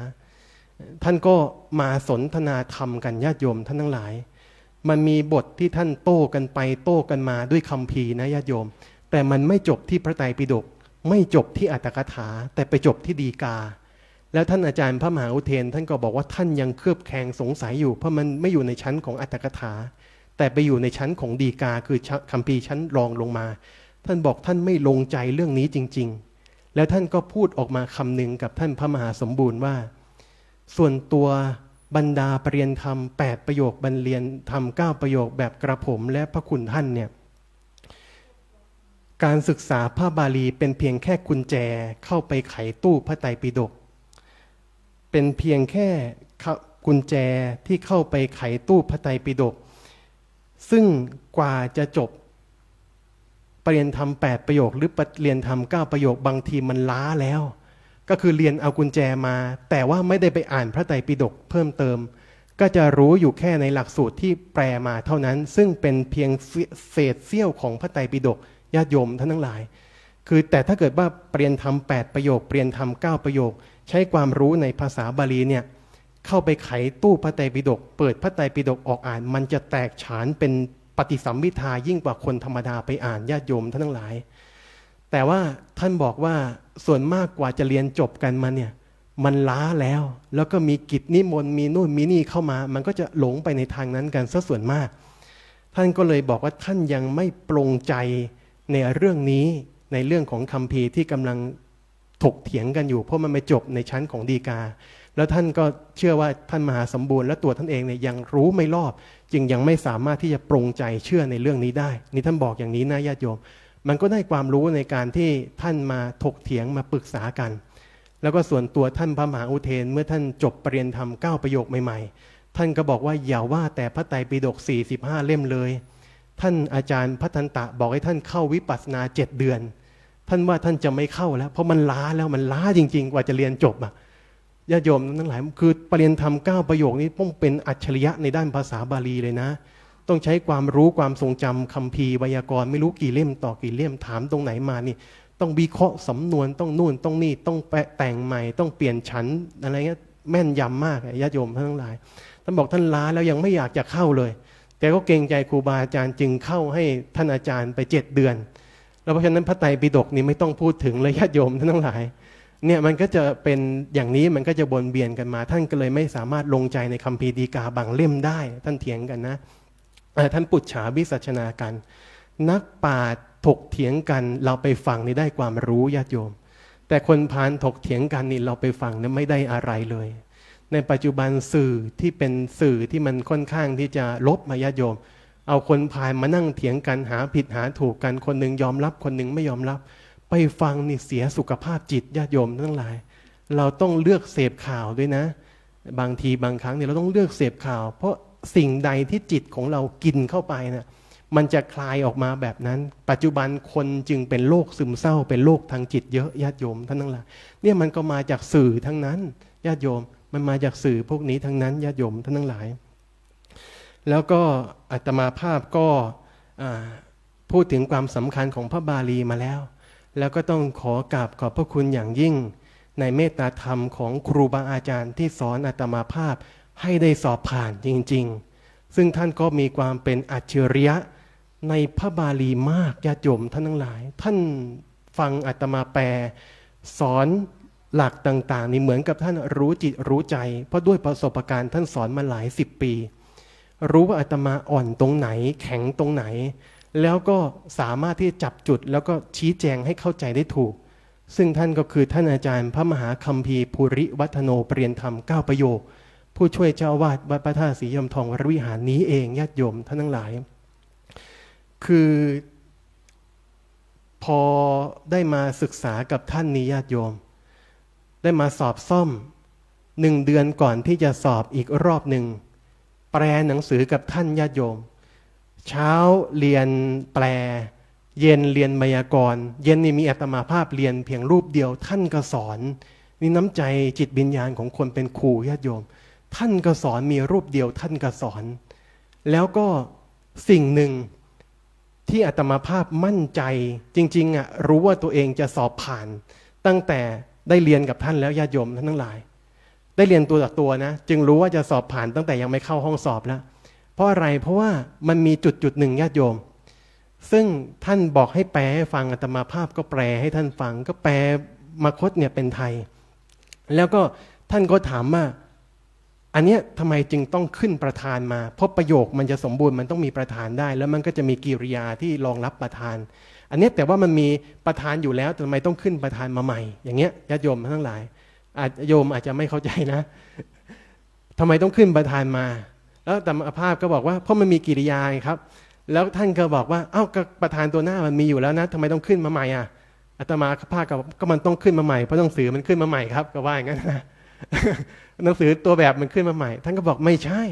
ท่านก็มาสนทนาธรรมกันญาติโยมท่านทั้งหลายมันมีบทที่ท่านโต้กันไปโต้กันมาด้วยคัมภีร์นะญาติโยมแต่มันไม่จบที่พระไตรปิฎกไม่จบที่อัตถกถาแต่ไปจบที่ฎีกาแล้วท่านอาจารย์พระมหาอุเทนท่านก็บอกว่าท่านยังเคลือบแคลงสงสัยอยู่เพราะมันไม่อยู่ในชั้นของอัตถกถาแต่ไปอยู่ในชั้นของฎีกาคือคัมภีร์ชั้นรองลงมาท่านบอกท่านไม่ลงใจเรื่องนี้จริงๆแล้วท่านก็พูดออกมาคำหนึ่งกับท่านพระมหาสมบูรณ์ว่าส่วนตัวบรรดาปริยนธรรม8ประโยคบรรเรียนธรรม9ประโยคแบบกระผมและพระคุณท่านเนี่ยการศึกษาพระบาลีเป็นเพียงแค่กุญแจเข้าไปไขตู้พระไตรปิฎกเป็นเพียงแค่กุญแจที่เข้าไปไขตู้พระไตรปิฎกซึ่งกว่าจะจบปริยนธรรม8ประโยคหรือปริยนธรรม9ประโยคบางทีมันล้าแล้วก็คือเรียนเอากุญแจมาแต่ว่าไม่ได้ไปอ่านพระไตรปิฎกเพิ่มเติมก็จะรู้อยู่แค่ในหลักสูตรที่แปลมาเท่านั้นซึ่งเป็นเพียงเศษเสี้ยวของพระไตรปิฎกญาติโยมท่านทั้งหลายคือแต่ถ้าเกิดว่าปริยนธรรม8ประโยคปริยนธรรม9ประโยคใช้ความรู้ในภาษาบาลีเนี่ยเข้าไปไขตู้พระไตรปิฎกเปิดพระไตรปิฎกออกอ่านมันจะแตกฉานเป็นปฏิสัมภิทายิ่งกว่าคนธรรมดาไปอ่านญาติโยมท่านทั้งหลายแต่ว่าท่านบอกว่าส่วนมากกว่าจะเรียนจบกันมาเนี่ยมันล้าแล้วก็มีกิจนิมนต์มีนู่นมีนี่เข้ามามันก็จะหลงไปในทางนั้นกันซะส่วนมากท่านก็เลยบอกว่าท่านยังไม่ปลงใจในเรื่องนี้ในเรื่องของคัมภีร์ที่กำลังถกเถียงกันอยู่เพราะมันไม่จบในชั้นของฎีกาแล้วท่านก็เชื่อว่าท่านมหาสมบูรณ์และตัวท่านเองเนี่ยยังรู้ไม่รอบจึงยังไม่สามารถที่จะปลงใจเชื่อในเรื่องนี้ได้นี่ท่านบอกอย่างนี้นะญาติโยมมันก็ได้ความรู้ในการที่ท่านมาถกเถียงมาปรึกษากันแล้วก็ส่วนตัวท่านพระมหาอุเทนเมื่อท่านจบปริยนธรรม9ประโยคใหม่ๆท่านก็บอกว่าอย่าว่าแต่พระไตรปิฎก45เล่มเลยท่านอาจารย์พัฒนตะบอกให้ท่านเข้าวิปัสสนา7เดือนท่านว่าท่านจะไม่เข้าแล้วเพราะมันล้าแล้วมันล้าจริงๆกว่าจะเรียนจบอ่ะญาติโยมทั้งหลายคือปริยนธรรม9ประโยคนี้ต้องเป็นอัจฉริยะในด้านภาษาบาลีเลยนะต้องใช้ความรู้ความทรงจำคัมภีร์ไวยากรณ์ไม่รู้กี่เล่มต่อกี่เล่มถามตรงไหนมานี่ต้องวิเคราะห์สำนวนต้องนู่นต้องนี่ต้องแต่งใหม่ต้องเปลี่ยนชั้นอะไรเงี้ยแม่นยำมากญาติโยมทั้งหลายท่านบอกท่านล้าแล้วยังไม่อยากจะเข้าเลยแต่ก็เกรงใจครูบาอาจารย์จึงเข้าให้ท่านอาจารย์ไป7เดือนแล้วเพราะฉะนั้นพระไตรปิฎกนี่ไม่ต้องพูดถึงเลยญาติโยมท่านทั้งหลายเนี่ยมันก็จะเป็นอย่างนี้มันก็จะวนเวียนกันมาท่านก็เลยไม่สามารถลงใจในคัมภีร์ฎีกาบางเล่มได้ท่านเถียงกันนะท่านปุจฉาวิสัชนากันนักปราชญ์ถกเถียงกันเราไปฟังนี่ได้ความรู้ญาติโยมแต่คนพาลถกเถียงกันนี่เราไปฟังนี่ไม่ได้อะไรเลยในปัจจุบันสื่อที่เป็นสื่อที่มันค่อนข้างที่จะลบมาญาติโยมเอาคนพาลมานั่งเถียงกันหาผิดหาถูกกันคนหนึ่งยอมรับคนหนึ่งไม่ยอมรับไปฟังนี่เสียสุขภาพจิตญาติโยมทั้งหลายเราต้องเลือกเสพข่าวด้วยนะบางทีบางครั้งเนี่ยเราต้องเลือกเสพข่าวเพราะสิ่งใดที่จิตของเรากินเข้าไปนะมันจะคลายออกมาแบบนั้นปัจจุบันคนจึงเป็นโรคซึมเศร้าเป็นโรคทางจิตเยอะญาติโยมท่านทั้งหลายเนี่ยมันก็มาจากสื่อทั้งนั้นญาติโยมมันมาจากสื่อพวกนี้ทั้งนั้นญาติโยมท่านทั้งหลายแล้วก็อาตมาภาพก็พูดถึงความสำคัญของพระบาลีมาแล้วก็ต้องขอกราบขอบพระคุณอย่างยิ่งในเมตตาธรรมของครูบาอาจารย์ที่สอนอาตมาภาพให้ได้สอบผ่านจริงๆซึ่งท่านก็มีความเป็นอัจฉริยะในพระบาลีมากญาติโยมท่านทั้งหลายท่านฟังอาตมาแปลสอนหลักต่างๆนี่เหมือนกับท่านรู้จิตรู้ใจเพราะด้วยประสบการณ์ท่านสอนมาหลาย10 ปีรู้ว่าอาตมาอ่อนตรงไหนแข็งตรงไหนแล้วก็สามารถที่จะจับจุดแล้วก็ชี้แจงให้เข้าใจได้ถูกซึ่งท่านก็คือท่านอาจารย์พระมหาคัมภีร์ภูริวัฒโนปริยนธรรม9ประโยคผู้ช่วยเจ้าอาวาสวัดพระธาตุศรียมทองวรวิหารนี้เองญาติโยมท่านทั้งหลายคือพอได้มาศึกษากับท่านนี้ญาติโยมได้มาสอบซ่อม1 เดือนก่อนที่จะสอบอีกรอบหนึ่งแปลหนังสือกับท่านญาติโยม เช้าเรียนแปลเย็นเรียนไวยากรณ์เย็นนี่มีอาตมาภาพเรียนเพียงรูปเดียวท่านก็สอนนี่น้ำใจจิตวิญญาณของคนเป็นครูญาติโยมท่านก็สอนมีรูปเดียวท่านก็สอนแล้วก็สิ่งหนึ่งที่อาตมาภาพมั่นใจจริงๆอ่ะรู้ว่าตัวเองจะสอบผ่านตั้งแต่ได้เรียนกับท่านแล้วญาติโยมท่านทั้งหลายได้เรียนตัวต่อตัวนะจึงรู้ว่าจะสอบผ่านตั้งแต่ยังไม่เข้าห้องสอบแล้วเพราะอะไรเพราะว่ามันมีจุดหนึ่งญาติโยมซึ่งท่านบอกให้แปลให้ฟังอาตมาภาพก็แปลให้ท่านฟังก็แปลมคธเนี่ยเป็นไทยแล้วก็ท่านก็ถามว่าอันเนี้ยทำไมจึงต้องขึ้นประธานมาเพราะประโยคมันจะสมบูรณ์มันต้องมีประธานได้แล้วมันก็จะมีกิริยาที่รองรับประธานอันนี้แต่ว่ามันมีประธานอยู่แล้วทำไมต้องขึ้นประธานมาใหม่อย่างเงี้ยญาติโยมทั้งหลายโยมอาจจะไม่เข้าใจนะทำไมต้องขึ้นประธานมาแล้วอาตมาภาพก็บอกว่าเพราะมันมีกิริยาครับแล้วท่านก็บอกว่าเอ้าประธานตัวหน้ามันมีอยู่แล้วนะทำไมต้องขึ้นมาใหม่อ่ะอาตมาภาพก็มันต้องขึ้นมาใหม่เพราะหนังสือมันขึ้นมาใหม่ครับก็ว่าอย่างนั้นนะหนังสือตัวแบบมันขึ้นมาใหม่ท่านก็บอกไม่ใช่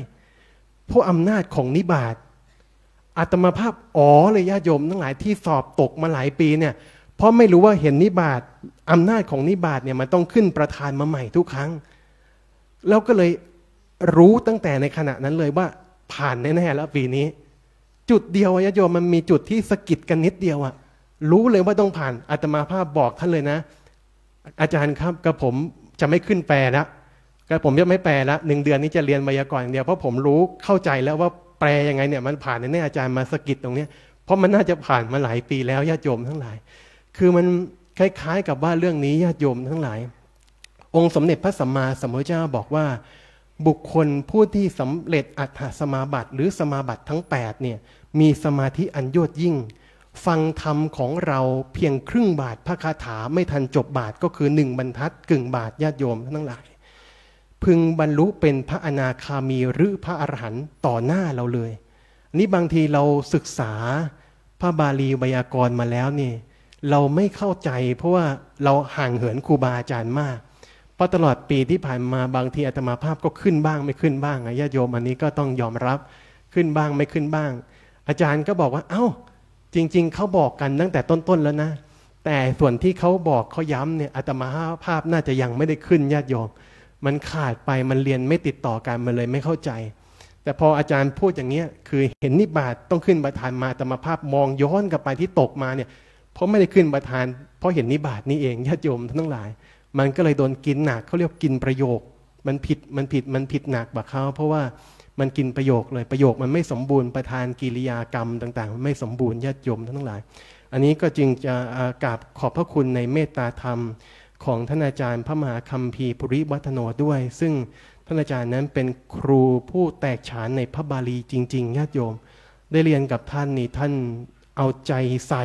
เพราะอำนาจของนิบาตอาตมาภาพเลยญาติโยมทั้งหลายที่สอบตกมาหลายปีเนี่ยเพราะไม่รู้ว่าเห็นนิบาตอำนาจของนิบาตเนี่ยมันต้องขึ้นประธานมาใหม่ทุกครั้งแล้วก็เลยรู้ตั้งแต่ในขณะนั้นเลยว่าผ่านแน่ๆแล้วปีนี้จุดเดียวญาติโยมมันมีจุดที่สะกิดกันนิดเดียวอะรู้เลยว่าต้องผ่านอาตมาภาพบอกท่านเลยนะอาจารย์ครับกับผมจะไม่ขึ้นแปลแล้วก็ผมจะไม่แปลแล้ว1 เดือนนี้จะเรียนไวยากรณ์อย่างเดียวเพราะผมรู้เข้าใจแล้วว่าแปลยังไงเนี่ยมันผ่านแน่อาจารย์มาสะกิดตรงนี้เพราะมันน่าจะผ่านมาหลายปีแล้วญาติโยมทั้งหลายคือมันคล้ายๆกับว่าเรื่องนี้ญาติโยมทั้งหลายองค์สมเด็จพระสัมมาสัมพุทธเจ้าบอกว่าบุคคลผู้ที่สำเร็จอัฏฐสมาบัติหรือสมาบัติทั้ง8เนี่ยมีสมาธิอันยอดยิ่งฟังธรรมของเราเพียงครึ่งบาทพระคาถาไม่ทันจบบาทก็คือ1 บรรทัดกึ่งบาทญาติโยมทั้งหลายพึงบรรลุเป็นพระอนาคามีหรือพระอรหันต์ต่อหน้าเราเลยนี่บางทีเราศึกษาพระบาลีไวยากรณ์มาแล้วนี่เราไม่เข้าใจเพราะว่าเราห่างเหินครูบาอาจารย์มากเพราะตลอดปีที่ผ่านมาบางทีอาตมาภาพก็ขึ้นบ้างไม่ขึ้นบ้างญาติโยมอันนี้ก็ต้องยอมรับขึ้นบ้างไม่ขึ้นบ้างอาจารย์ก็บอกว่าเอ้าจริงๆเขาบอกกันตั้งแต่ต้นๆแล้วนะแต่ส่วนที่เขาบอกเขาย้ำเนี่ยอาตมาภาพน่าจะยังไม่ได้ขึ้นญาติโยมมันขาดไปมันเรียนไม่ติดต่อกันมันเลยไม่เข้าใจแต่พออาจารย์พูดอย่างเงี้ยคือเห็นนิบาตต้องขึ้นประธานมาอาตมาภาพมองย้อนกลับไปที่ตกมาเนี่ยเพราะไม่ได้ขึ้นประธานเพราะเห็นนิบาตนี่เองญาติโยมทั้งหลายมันก็เลยโดนกินหนักเขาเรียกกินประโยคมันผิดหนักบักเขาเพราะว่ามันกินประโยคเลยประโยคมันไม่สมบูรณ์ประธานกิริยากรรมต่างๆมันไม่สมบูรณ์ญาติโยมทั้งหลายอันนี้ก็จึงจะกราบขอบพระคุณในเมตตาธรรมของท่านอาจารย์พระมหาคัมภีร์ปุริวัฒโนด้วยซึ่งท่านอาจารย์นั้นเป็นครูผู้แตกฉานในพระบาลีจริงๆญาติโยมได้เรียนกับท่านนี่ท่านเอาใจใส่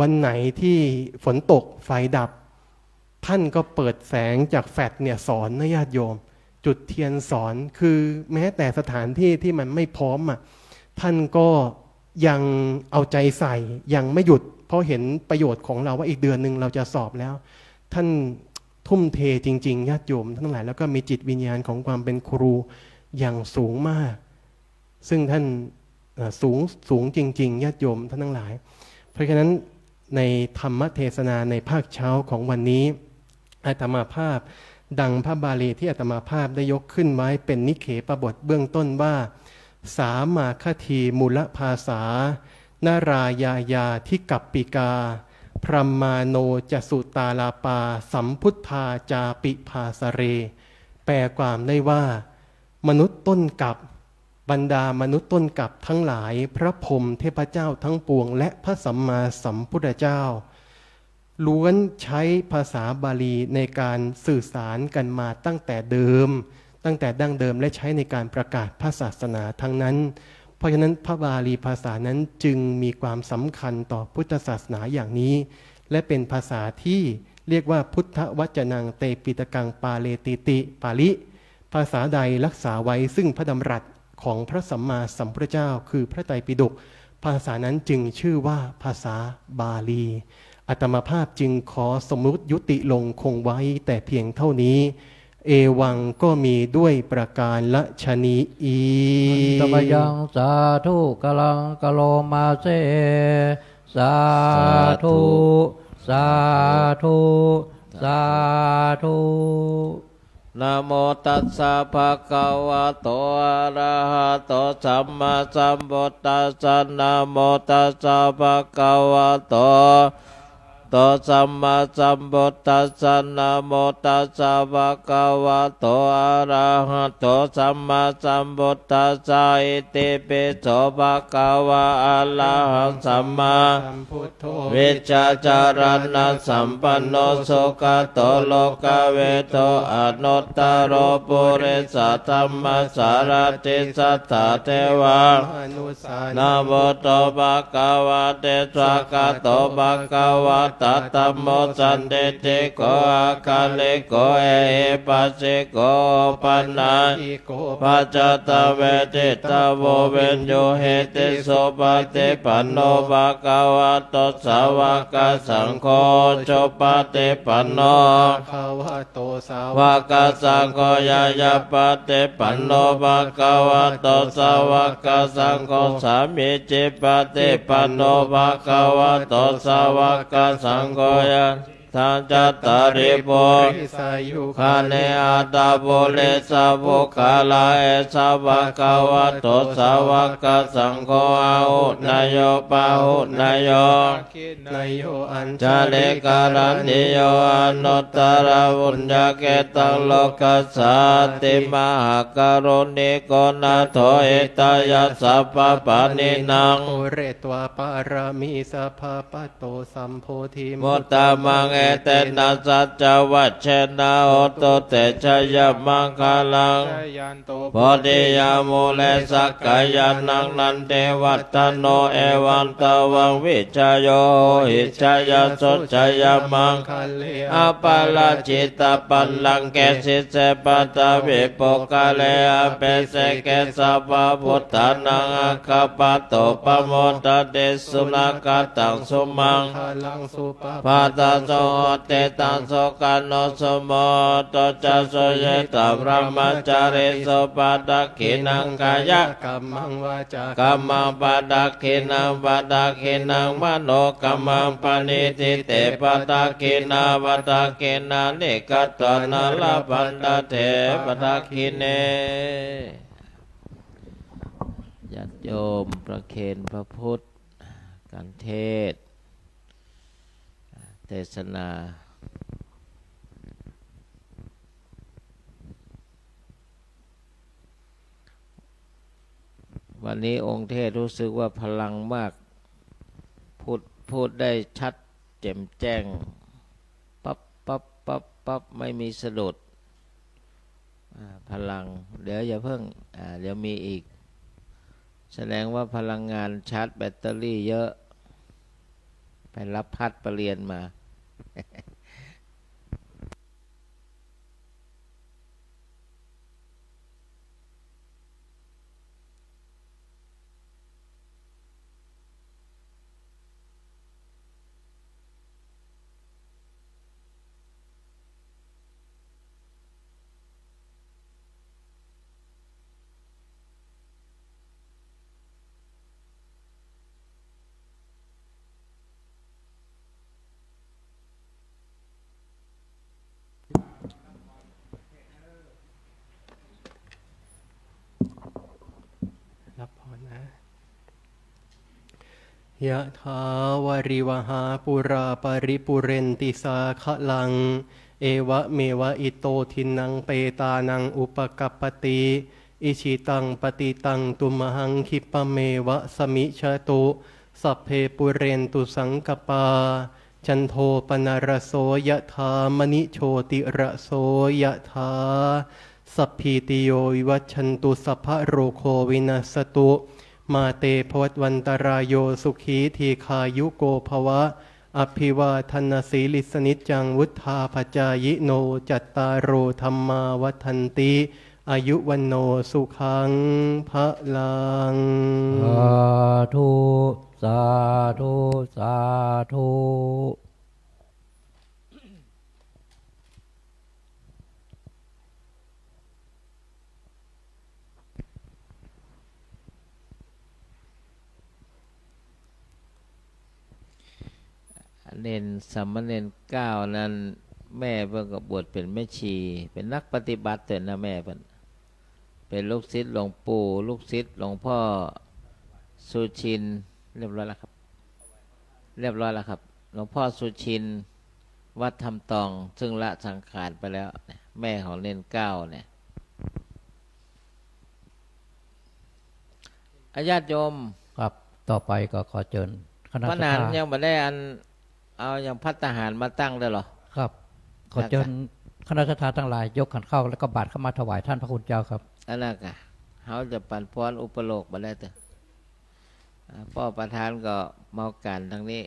วันไหนที่ฝนตกไฟดับท่านก็เปิดแสงจากแฟลชเนี่ยสอนนะญาติโยมจุดเทียนสอนคือแม้แต่สถานที่ที่มันไม่พร้อมอ่ะท่านก็ยังเอาใจใส่ยังไม่หยุดเพราะเห็นประโยชน์ของเราว่าอีกเดือนนึงเราจะสอบแล้วท่านทุ่มเทจริงๆญาติโยมทั้งหลายแล้วก็มีจิตวิญญาณของความเป็นครูอย่างสูงมากซึ่งท่านสูงจริงๆญาติโยมท่านทั้งหลายเพราะฉะนั้นในธรรมเทศนาในภาคเช้าของวันนี้อาตมาภาพดังพระบาลีที่อาตมาภาพได้ยกขึ้นไว้เป็นนิเขปบทเบื้องต้นว่าสามาคทีมูลภาษานารายายาทิกัปปิกาพรหมาโนจสุตาลาปาสัมพุทธาจาปิภาสเรแปลความได้ว่ามนุษย์ต้นกับบรรดามนุษย์ต้นกัปทั้งหลายพระพรหมเทพเจ้าทั้งปวงและพระสัมมาสัมพุทธเจ้าล้วนใช้ภาษาบาลีในการสื่อสารกันมาตั้งแต่ดั้งเดิมและใช้ในการประกาศพระศาสนาทั้งนั้นเพราะฉะนั้นพระบาลีภาษานั้นจึงมีความสำคัญต่อพุทธศาสนาอย่างนี้และเป็นภาษาที่เรียกว่าพุทธวจนังเตปิตกังปาเลติติปาลิภาษาใดรักษาไว้ซึ่งพระดำรัสของพระสัมมาสัมพุทธเจ้าคือพระไตรปิฎกภาษานั้นจึงชื่อว่าภาษาบาลีอาตมาภาพจึงขอสมมุติยุติลงคงไว้แต่เพียงเท่านี้ เอวังก็มีด้วยประการละชนีอีตมยังสาธุกลังกโลมาเสสาธุสาธุสาธุนะโมตัสสะภะคะวะโตอะระหะโตสัมมาสัมพุทธัสสะนะโมตัสสะภะคะวะโตสัมมาสัมพุทธัสสะนะโมตัสสะภะคะวะโตอะระหะโตสัมมาสัมพุทธัสสะอิติปิโสภะคะวะอะระหังสัมมาวิชชาจารณะสัมปันโนสุขโตโลกเวโตอนุตตโรปุริสธัมมสารติสัทธาเทวานะโมโตภะคะวะเตสวะกะโตภะคะวะตัตตโมสันติติโกอาคาลิโกเอหิปัสสิโกปันนาปัจจตเวทิตาโวเวนโยเหติโสปฏิปันโนภะคะวะโตสาวกสังโฆจปฏิปันโนภะคะสังโฆยายาปฏิปันโนภะคะวะโตสาวกสังโฆสามิจิปฏิปันโนภะคะวะโตสาวกสังโฆทันจัตตาริโภคาเนอัตตาโพเลสาภุคาลาเอสาภะคะวะโตสาวกสังโฆอาหุนายโยปาหุนายโยจาริการันติโยอนุตตรบุญญาเกตังโลกัสสาติมหากรุณิโกนาโถอิตายะสัพพปานินังโอเรตวาปารามิสัพพปะโตสัมโพธิมุตตะมังเอเตนะสัจจวัชเชนะโหตุเตชะยมังคลังโพธิยามูเลสักกายานังนันเทวัตโนเอวันตวังวิชโยหิชยสุชยมังอปาลจิตาปัลลังเกสิเสปัตตวิปุกะเลอเปเสเกสัพพพุทธานังอะคปะโตปโมตเตสุนักตังสุมังปาตาโสเตตังโสกันโนสมโตจัสโยตัพระมจาริโสปัตตคินังกายะกัมมังวาจากัมมังปัตตคินังปัตตคินังมโนกัมมังปณิทิเตปัตตคินาปัตตคินานิกัตตนาลปันตเถปัตตคิเนญาติโยมประเคนพระพุทธการเทศเทศนาวันนี้องค์เทศรู้สึกว่าพลังมากพูดได้ชัดแจ่มแจ้งปั๊บไม่มีสะดุดพลังเดี๋ยวอย่าเพิ่งเดี๋ยวมีอีกแสดงว่าพลังงานชาร์จแบตเตอรี่เยอะไปรับพัดประเรียนมายะถาวาริวหาปุราปริปุเรนติสาขลังเอวะเมวะอิโตทินังเปตานังอุปกัปปติอิชิตังปฏิตังตุมหังคิปะเมวะสมิชตุสัพเพปุเรนตุสังกปาจันโทปนารโสยะถามณิโชติระโสยะถาสัพพิติโยวิวัชชันตุสัพพะโรโควินัสตุมาเตภวัตวันตรายโยสุขีทีคายุโกภวะอภิวาทนาสีลิสนิจจังวุธาภจายโนจัตตารโอธรรมาวัฏันติอายุวันโนสุขังพะลังสาธุสาธุสาธุ เณรสามเณรเก้านั้นแม่เพิ่งก็บวชเป็นแม่ชีเป็นนักปฏิบัติแต่นะแม่เป็นลูกศิษย์หลวงปู่ลูกศิษย์หลวงพ่อสุชินเรียบร้อยแล้วครับเรียบร้อยแล้วครับหลวงพ่อสุชินวัดธรรมตองซึ่งละสังขารไปแล้วแม่ของเณรเก้าเนี่ยญาติโยมครับต่อไปก็ขอเชิญคณะพระนานยังไม่ได้เอาอย่างพัฒหารมาตั้งได้หรอครับขอเชิญคณะทาทั้งหลายยกขันเข้าแล้วก็บาตรเข้ามาถวายท่านพระคุณเจ้าครับอันนั้นก็เขาจะปั่นพรอุปโลกมาได้แต่พ่อประธานก็เมาการทางนี้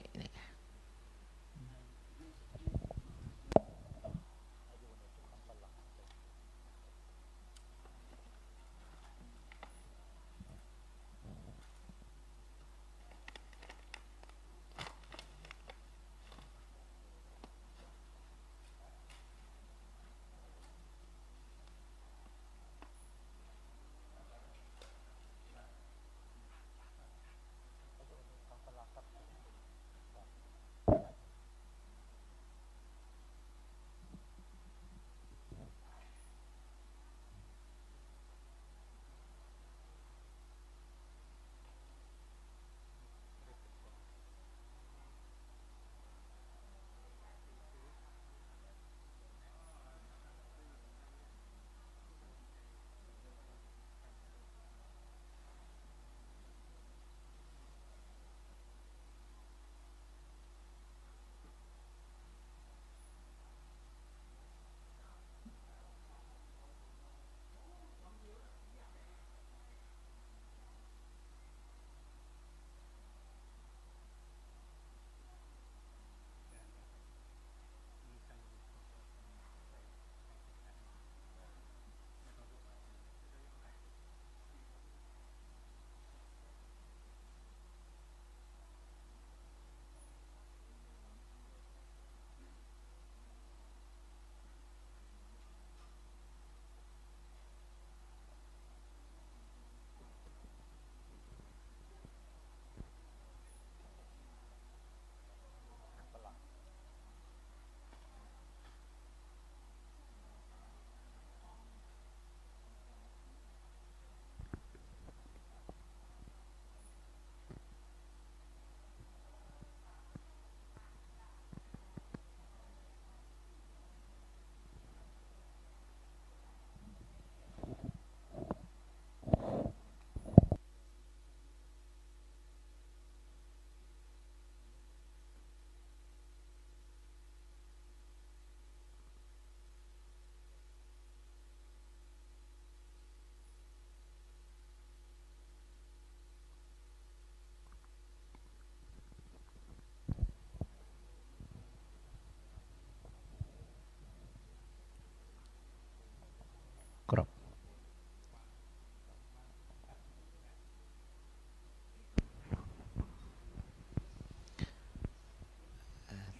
ครับ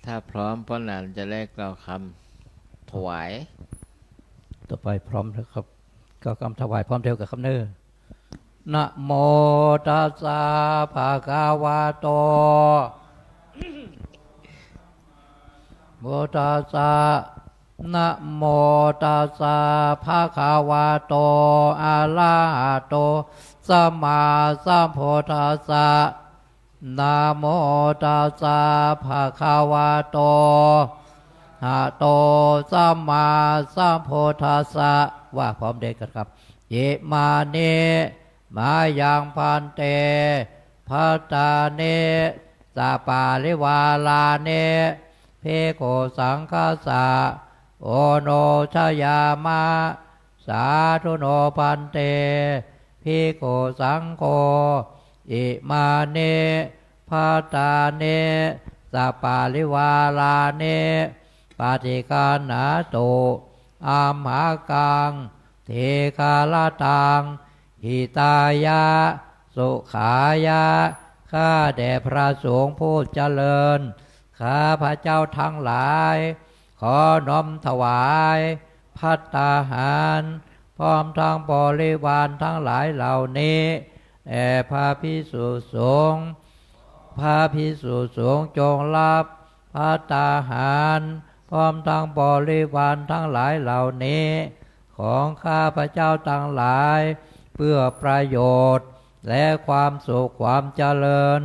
ถ้าพร้อมพ่อหนานจะแลกกล่าวคำถวายต่อไปพร้อมแล้วครับก็คำถวายพร้อมเดียวกับคำเนื้อนะโมตัสสะภะคะวะโตโมตัสสะนะโมตัสสะภะคะวะโตอะระหะโตสัมมาสัมพุทธัสสะนะโมตัสสะภะคะวะโตอะโตสัมมาสัมพุทธัสสะว่าพร้อมเด็กกันครับเยมาเนมายังพันเตภัตตาเนสาปาลิวาลาเนเพโกสังฆาสะโอโนชยามะสาธุโนพันเตภิกขุสังโฆอิมาเนภัตตาเนสาปาลิวาลาเนปาติกานาโตอัมหากังเทคาลตังหิตายะสุขายะข้าแด่พระสงฆ์ผู้เจริญข้าพระเจ้าทั้งหลายขอน้อมถวายภัตตาหารพร้อมทั้งบริวารทั้งหลายเหล่านี้แด่พระภิกษุสงฆ์พระภิกษุสงฆ์จงรับพ ภัตตาหารพร้อมทั้งบริวารทั้งหลายเหล่านี้ของข้าพเจ้าทั้งหลายเพื่อประโยชน์และความสุขความเจริญ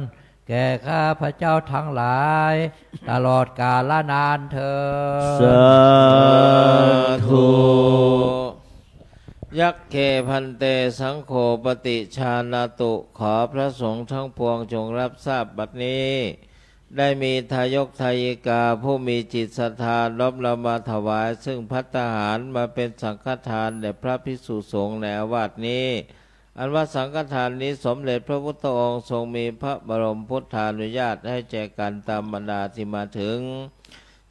แก่ข้าพเจ้าทั้งหลายตลอดกาลนานเถิดสาธุยักเขพันเตสังโฆปฏิชานาตุขอพระสงฆ์ทั้งปวงจงรับทราบบัดนี้ได้มีทายกทายิกาผู้มีจิตศรัทธาน้อมนำมาถวายซึ่งภัตตาหารมาเป็นสังฆทานแด่พระภิกษุสงฆ์ในอาวาสนี้อันว่าสังฆทานนี้สมเด็จพระพุทธองค์ทรงมีพระบรมพุทธานุญาตให้แจกกันตามบรรดาที่มาถึง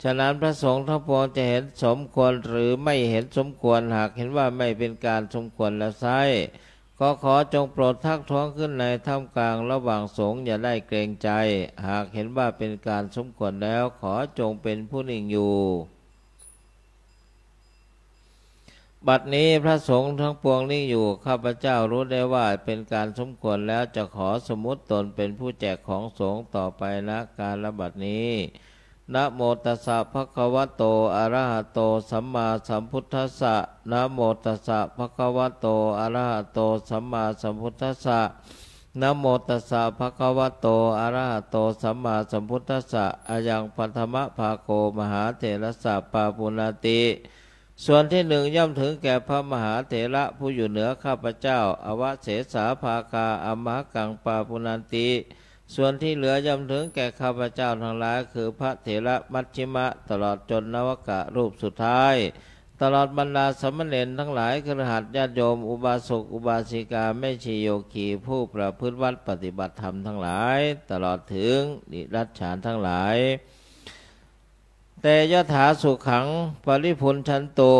ฉะนั้นพระสงฆ์ทั้งปวงจะเห็นสมควรหรือไม่เห็นสมควรหากเห็นว่าไม่เป็นการสมควรแล้วไซร้ก็ขอจงโปรดทักท้วงขึ้นในท่ามกลางระหว่างสงฆ์อย่าได้เกรงใจหากเห็นว่าเป็นการสมควรแล้วขอจงเป็นผู้นิ่งอยู่บัดนี้พระสงฆ์ทั้งปวงนิ่งอยู่ข้าพเจ้ารู้ได้ว่าเป็นการสมควรแล้วจะขอสมมุติตนเป็นผู้แจกของสงฆ์ต่อไปณกาลบัดนี้นะโมตัสสะภะคะวะโตอะระหะโตสัมมาสัมพุทธัสสะนะโมตัสสะภะคะวะโตอะระหะโตสัมมาสัมพุทธัสสะนะโมตัสสะภะคะวะโตอะระหะโตสัมมาสัมพุทธัสสะอายังปัทมภาโกมหาเถรสะปาปุณติส่วนที่หนึ่งย่อมถึงแก่พระมหาเถระผู้อยู่เหนือข้าพเจ้าอวเสสาภาคาอมหกังปาปุณติส่วนที่เหลือย่อมถึงแก่ข้าพเจ้าทั้งหลายคือพระเถระมัชฌิมะตลอดจนนวกะรูปสุดท้ายตลอดบรรดาสมณเณรทั้งหลายคฤหัสถ์ญาติโยมอุบาสกอุบาสิกาแม่ชีโยคีผู้ประพฤติวัดปฏิบัติธรรมทั้งหลายตลอดถึงนิรัจฉานทั้งหลายแต่ยถาสุขังปริพุนชันตุ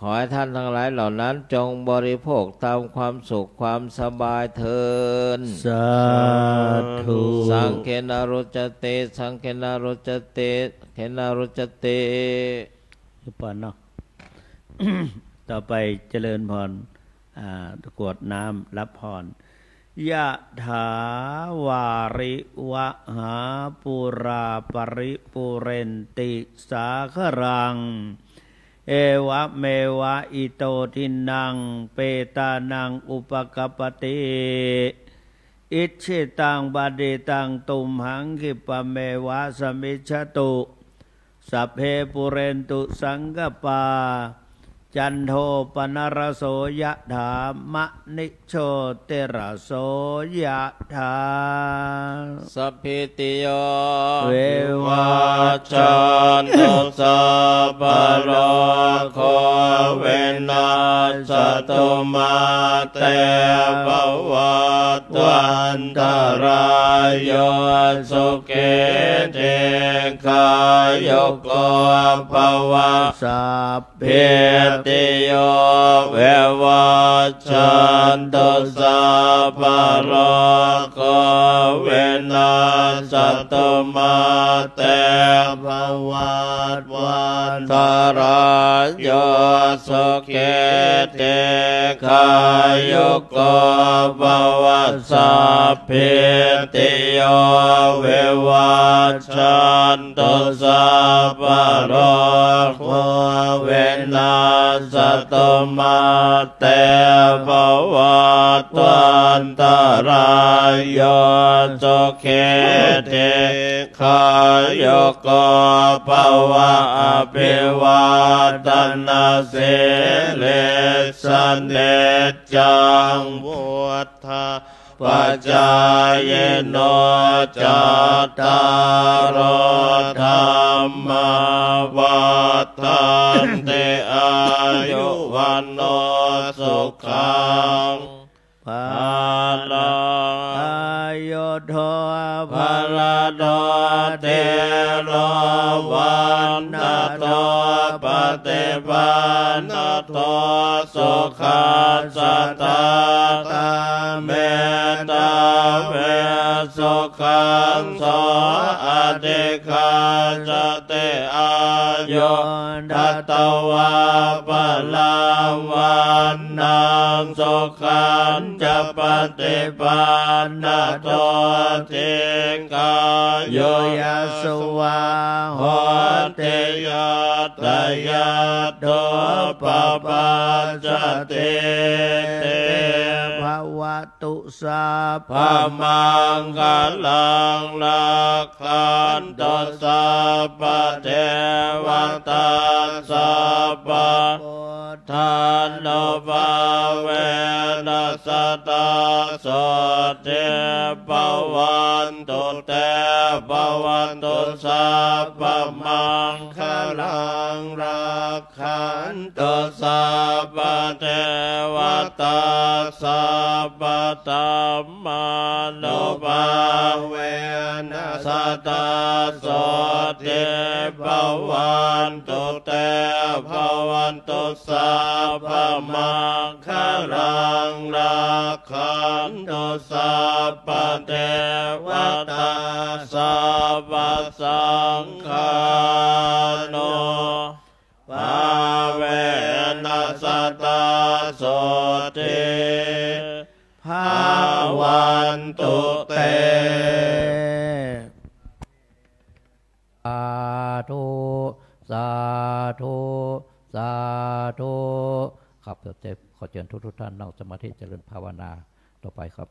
ขอให้ท่านทั้งหลายเหล่านั้นจงบริโภคตามความสุขความสบายเถิดสาธุสังเกนารุจเตสังเกนารุจเตเกนารุจเตทุกปอนเนาะ ต่อไปเจริญพรกรวดน้ำรับพรยะถาวาริวะหาปุราปริปุเรนติสาครังเอวะเมวะอิโตทินังเปตานังอุปกัปปติอิชิตังบาเดตังตุมหังคิปะเมวะสมิจฉตุสัพเพปุเรนตุสังกปาจันโทปนรโสยะถามะนิโชติระโสยะถาสัพพิติโยเววัชชันตุสัพพะโลกโควินาศตุมาเตภวัตวันตรายโยสุขิติกายโกภวะสัพเพติโยเววัชชันตุสัพพะโลกโควินาศตุมาเตภวัตวันตรายโยสุขิติกายโกภวะสัพพิติโยเววัชชันตุสัพพะโลกโควินาศตุมาเตภวัตวันตรายโยสุขิติกายโกภวะอภิวาทนาสิริสเนจังวุฒาปัจจายโนจัตตารธรรมวัฏันติอายุวันโนสุขังภาลังอายุโทภาลโตเตโรวันนาโต ปฏิปันนโตสุขัสสะตาตาเมตตาเวสุขังโสอติคาจติอายุดัตตวาปะลาวันนังสุขันจะปฏิปันนโตติกายุยสุวาโหติยัตตยัตโตปปัจจติเตภวตุสัพพมังคลังลักขันตุสัพพเทวตาสัพพพุทธานุภาเวนัสสตาโสติภวันตุเตภวันตุสัพพมังคลังรักขันตุสัพพเทวตาสัพพธัมมานุภาเวนัสสตาโสติภวันตุเตภวันตุสัพพมังคลังรักขันตุสัพพเทวตาสัพพสังฆานุภาเวนัสสตาโสติภาวันตุเตสาธุสาธุสาธุครับขอเชิญทุกท่านนั่งสมาธิเจริญภาวนาต่อไปครับ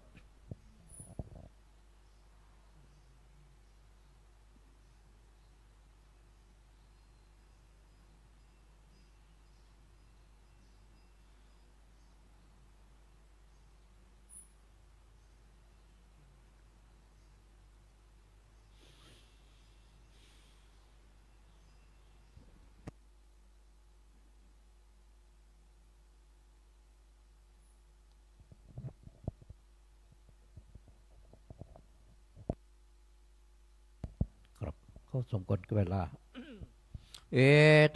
เขาสมควรกับเวลาเอ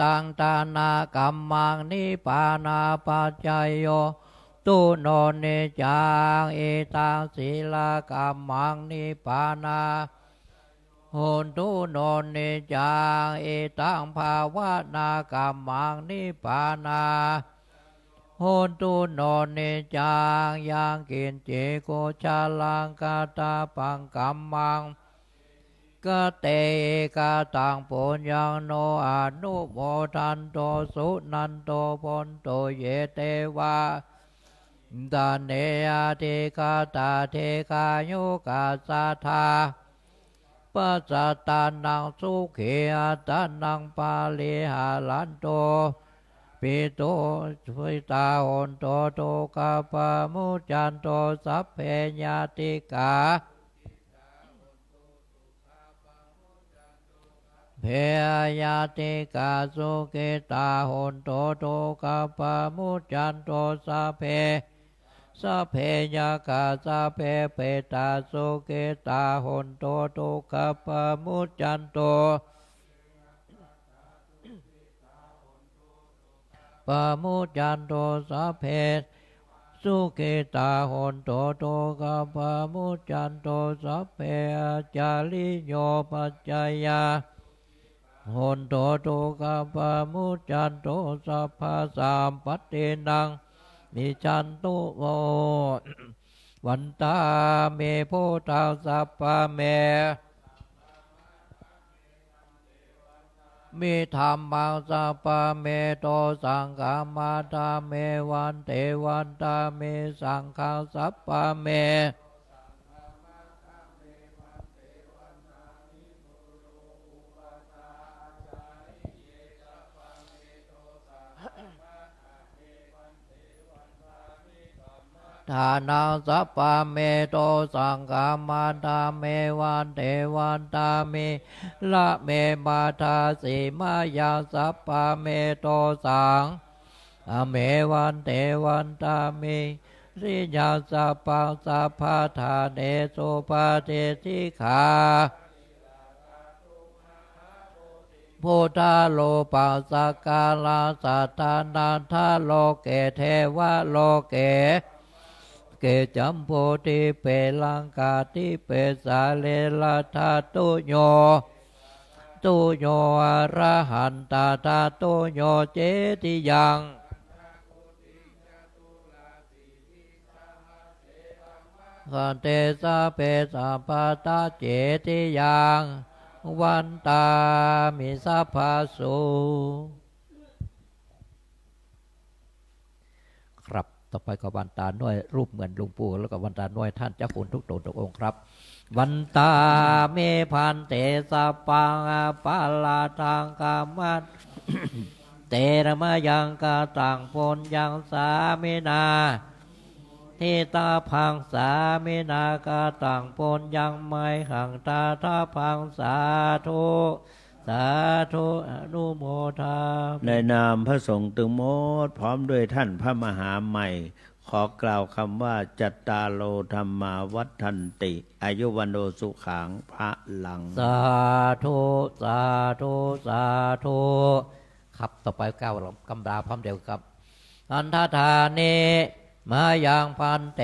ตังตานากัมมังนิปานาปัจจยโยตุโนเนจังเอตังศีลกัมมังนิปานาโหนตุโนเนจังเอตังภาวนากัมมังนิปานาโหนตุโนเนจังยังกินเจโกชาลังกาตาปังกัมมังกเตกาตังปุญญังโนอนุโมทันโตสุนันโตพนโตเยเตวะตาเนยเทกาตาเทกายุกาสาธาปัสสตานังสุขีอัตานังปาลิหาลันโตปิโตสุตาหนโตโตกาปะมุจันโตสัพเพญาติกาเพยาติกาสุเกตาหนโตโตกาปะมุจันโตสัพเพยากาสัพเพเปตาสุเกตาหนโตโตกาปะมุจันโตปะมุจันโตสัพเพสุเกตาหนโตโตกาปะมุจันโตสัพเพจาริโยปัจจยาหนโตโตกาปะมุจันโตสัพพะสามปัตเตนังนิจันตุโมวันตาเมโพธาสัพพะเมมิธรรมังสัพพะเมโตสังฆามาตาเมวันเตวันตาเมสังฆาสัพพะเมทานาสัพพะเมโตสังฆามาตาเมวันเทวันตาเมละเมมาทาสีมายังสัพพะเมโตสังฆาเมวันเทวันตาเมสิยาสัพพังสัพพะทาเนโสภะเทสิขา พุทธาโลปัสสกาลาสัตตานันทาโลเกเทวะโลเกเกจัมโพธิเปลังกาติเปสาเลลาทาตุโยตุโยอรหันตาทาตุโยเจติยังขันเตสะเปสัมปตาเจติยังวันตามิสัพพาสุครับต่อไปก็วันตาน้อยรูปเหมือนหลวงปู่แล้วก็วันตาน้อยท่านเจ้าคุณทุกตนทุกองค์ครับวันตาเมพันเตสะปังปาลาทังกามัต เตระมะยังกาตังพลยังสามินาทิตาพังสามินากาตังพลยังไม่ขังตาทาพังสาธุสาธุอนุโมทาในนามพระสงฆ์ตึงโมดพร้อมด้วยท่านพระมหาใหม่ขอกล่าวคำว่าจัตตาโลธรรมาวัฏันติอายุวันโนสุขังพระลังสาธุสาธุสาธุครับต่อไปก้าวกำราพร้อมเดียวกับอันทธานิมายังพันเต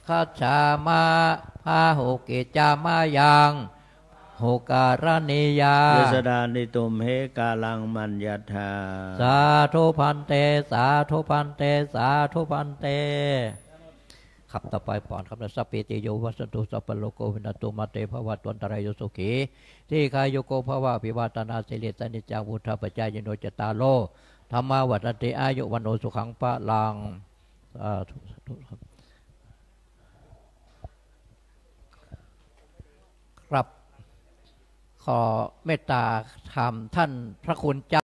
คัจฉามาพาหุกิจามายังหุการณิยาเยสดานิตุมเหกาลังมัญญธาสาธุพันเตสาธุพันเตสาธุพันเตขับต่อไปปอนคำนัสปิติโยวัสตุสัพพโลโกวินัตุมาเตภวะตวันตรายโยสุขีที่กายโยโกภวะภิวาตนาสิริสนิจังวุฒาปัจจายโนจตาโลธรรมาวัฏติอายุวันโนสุขังปะลังครับขอเมตตาธรรมท่านพระคุณเจ้า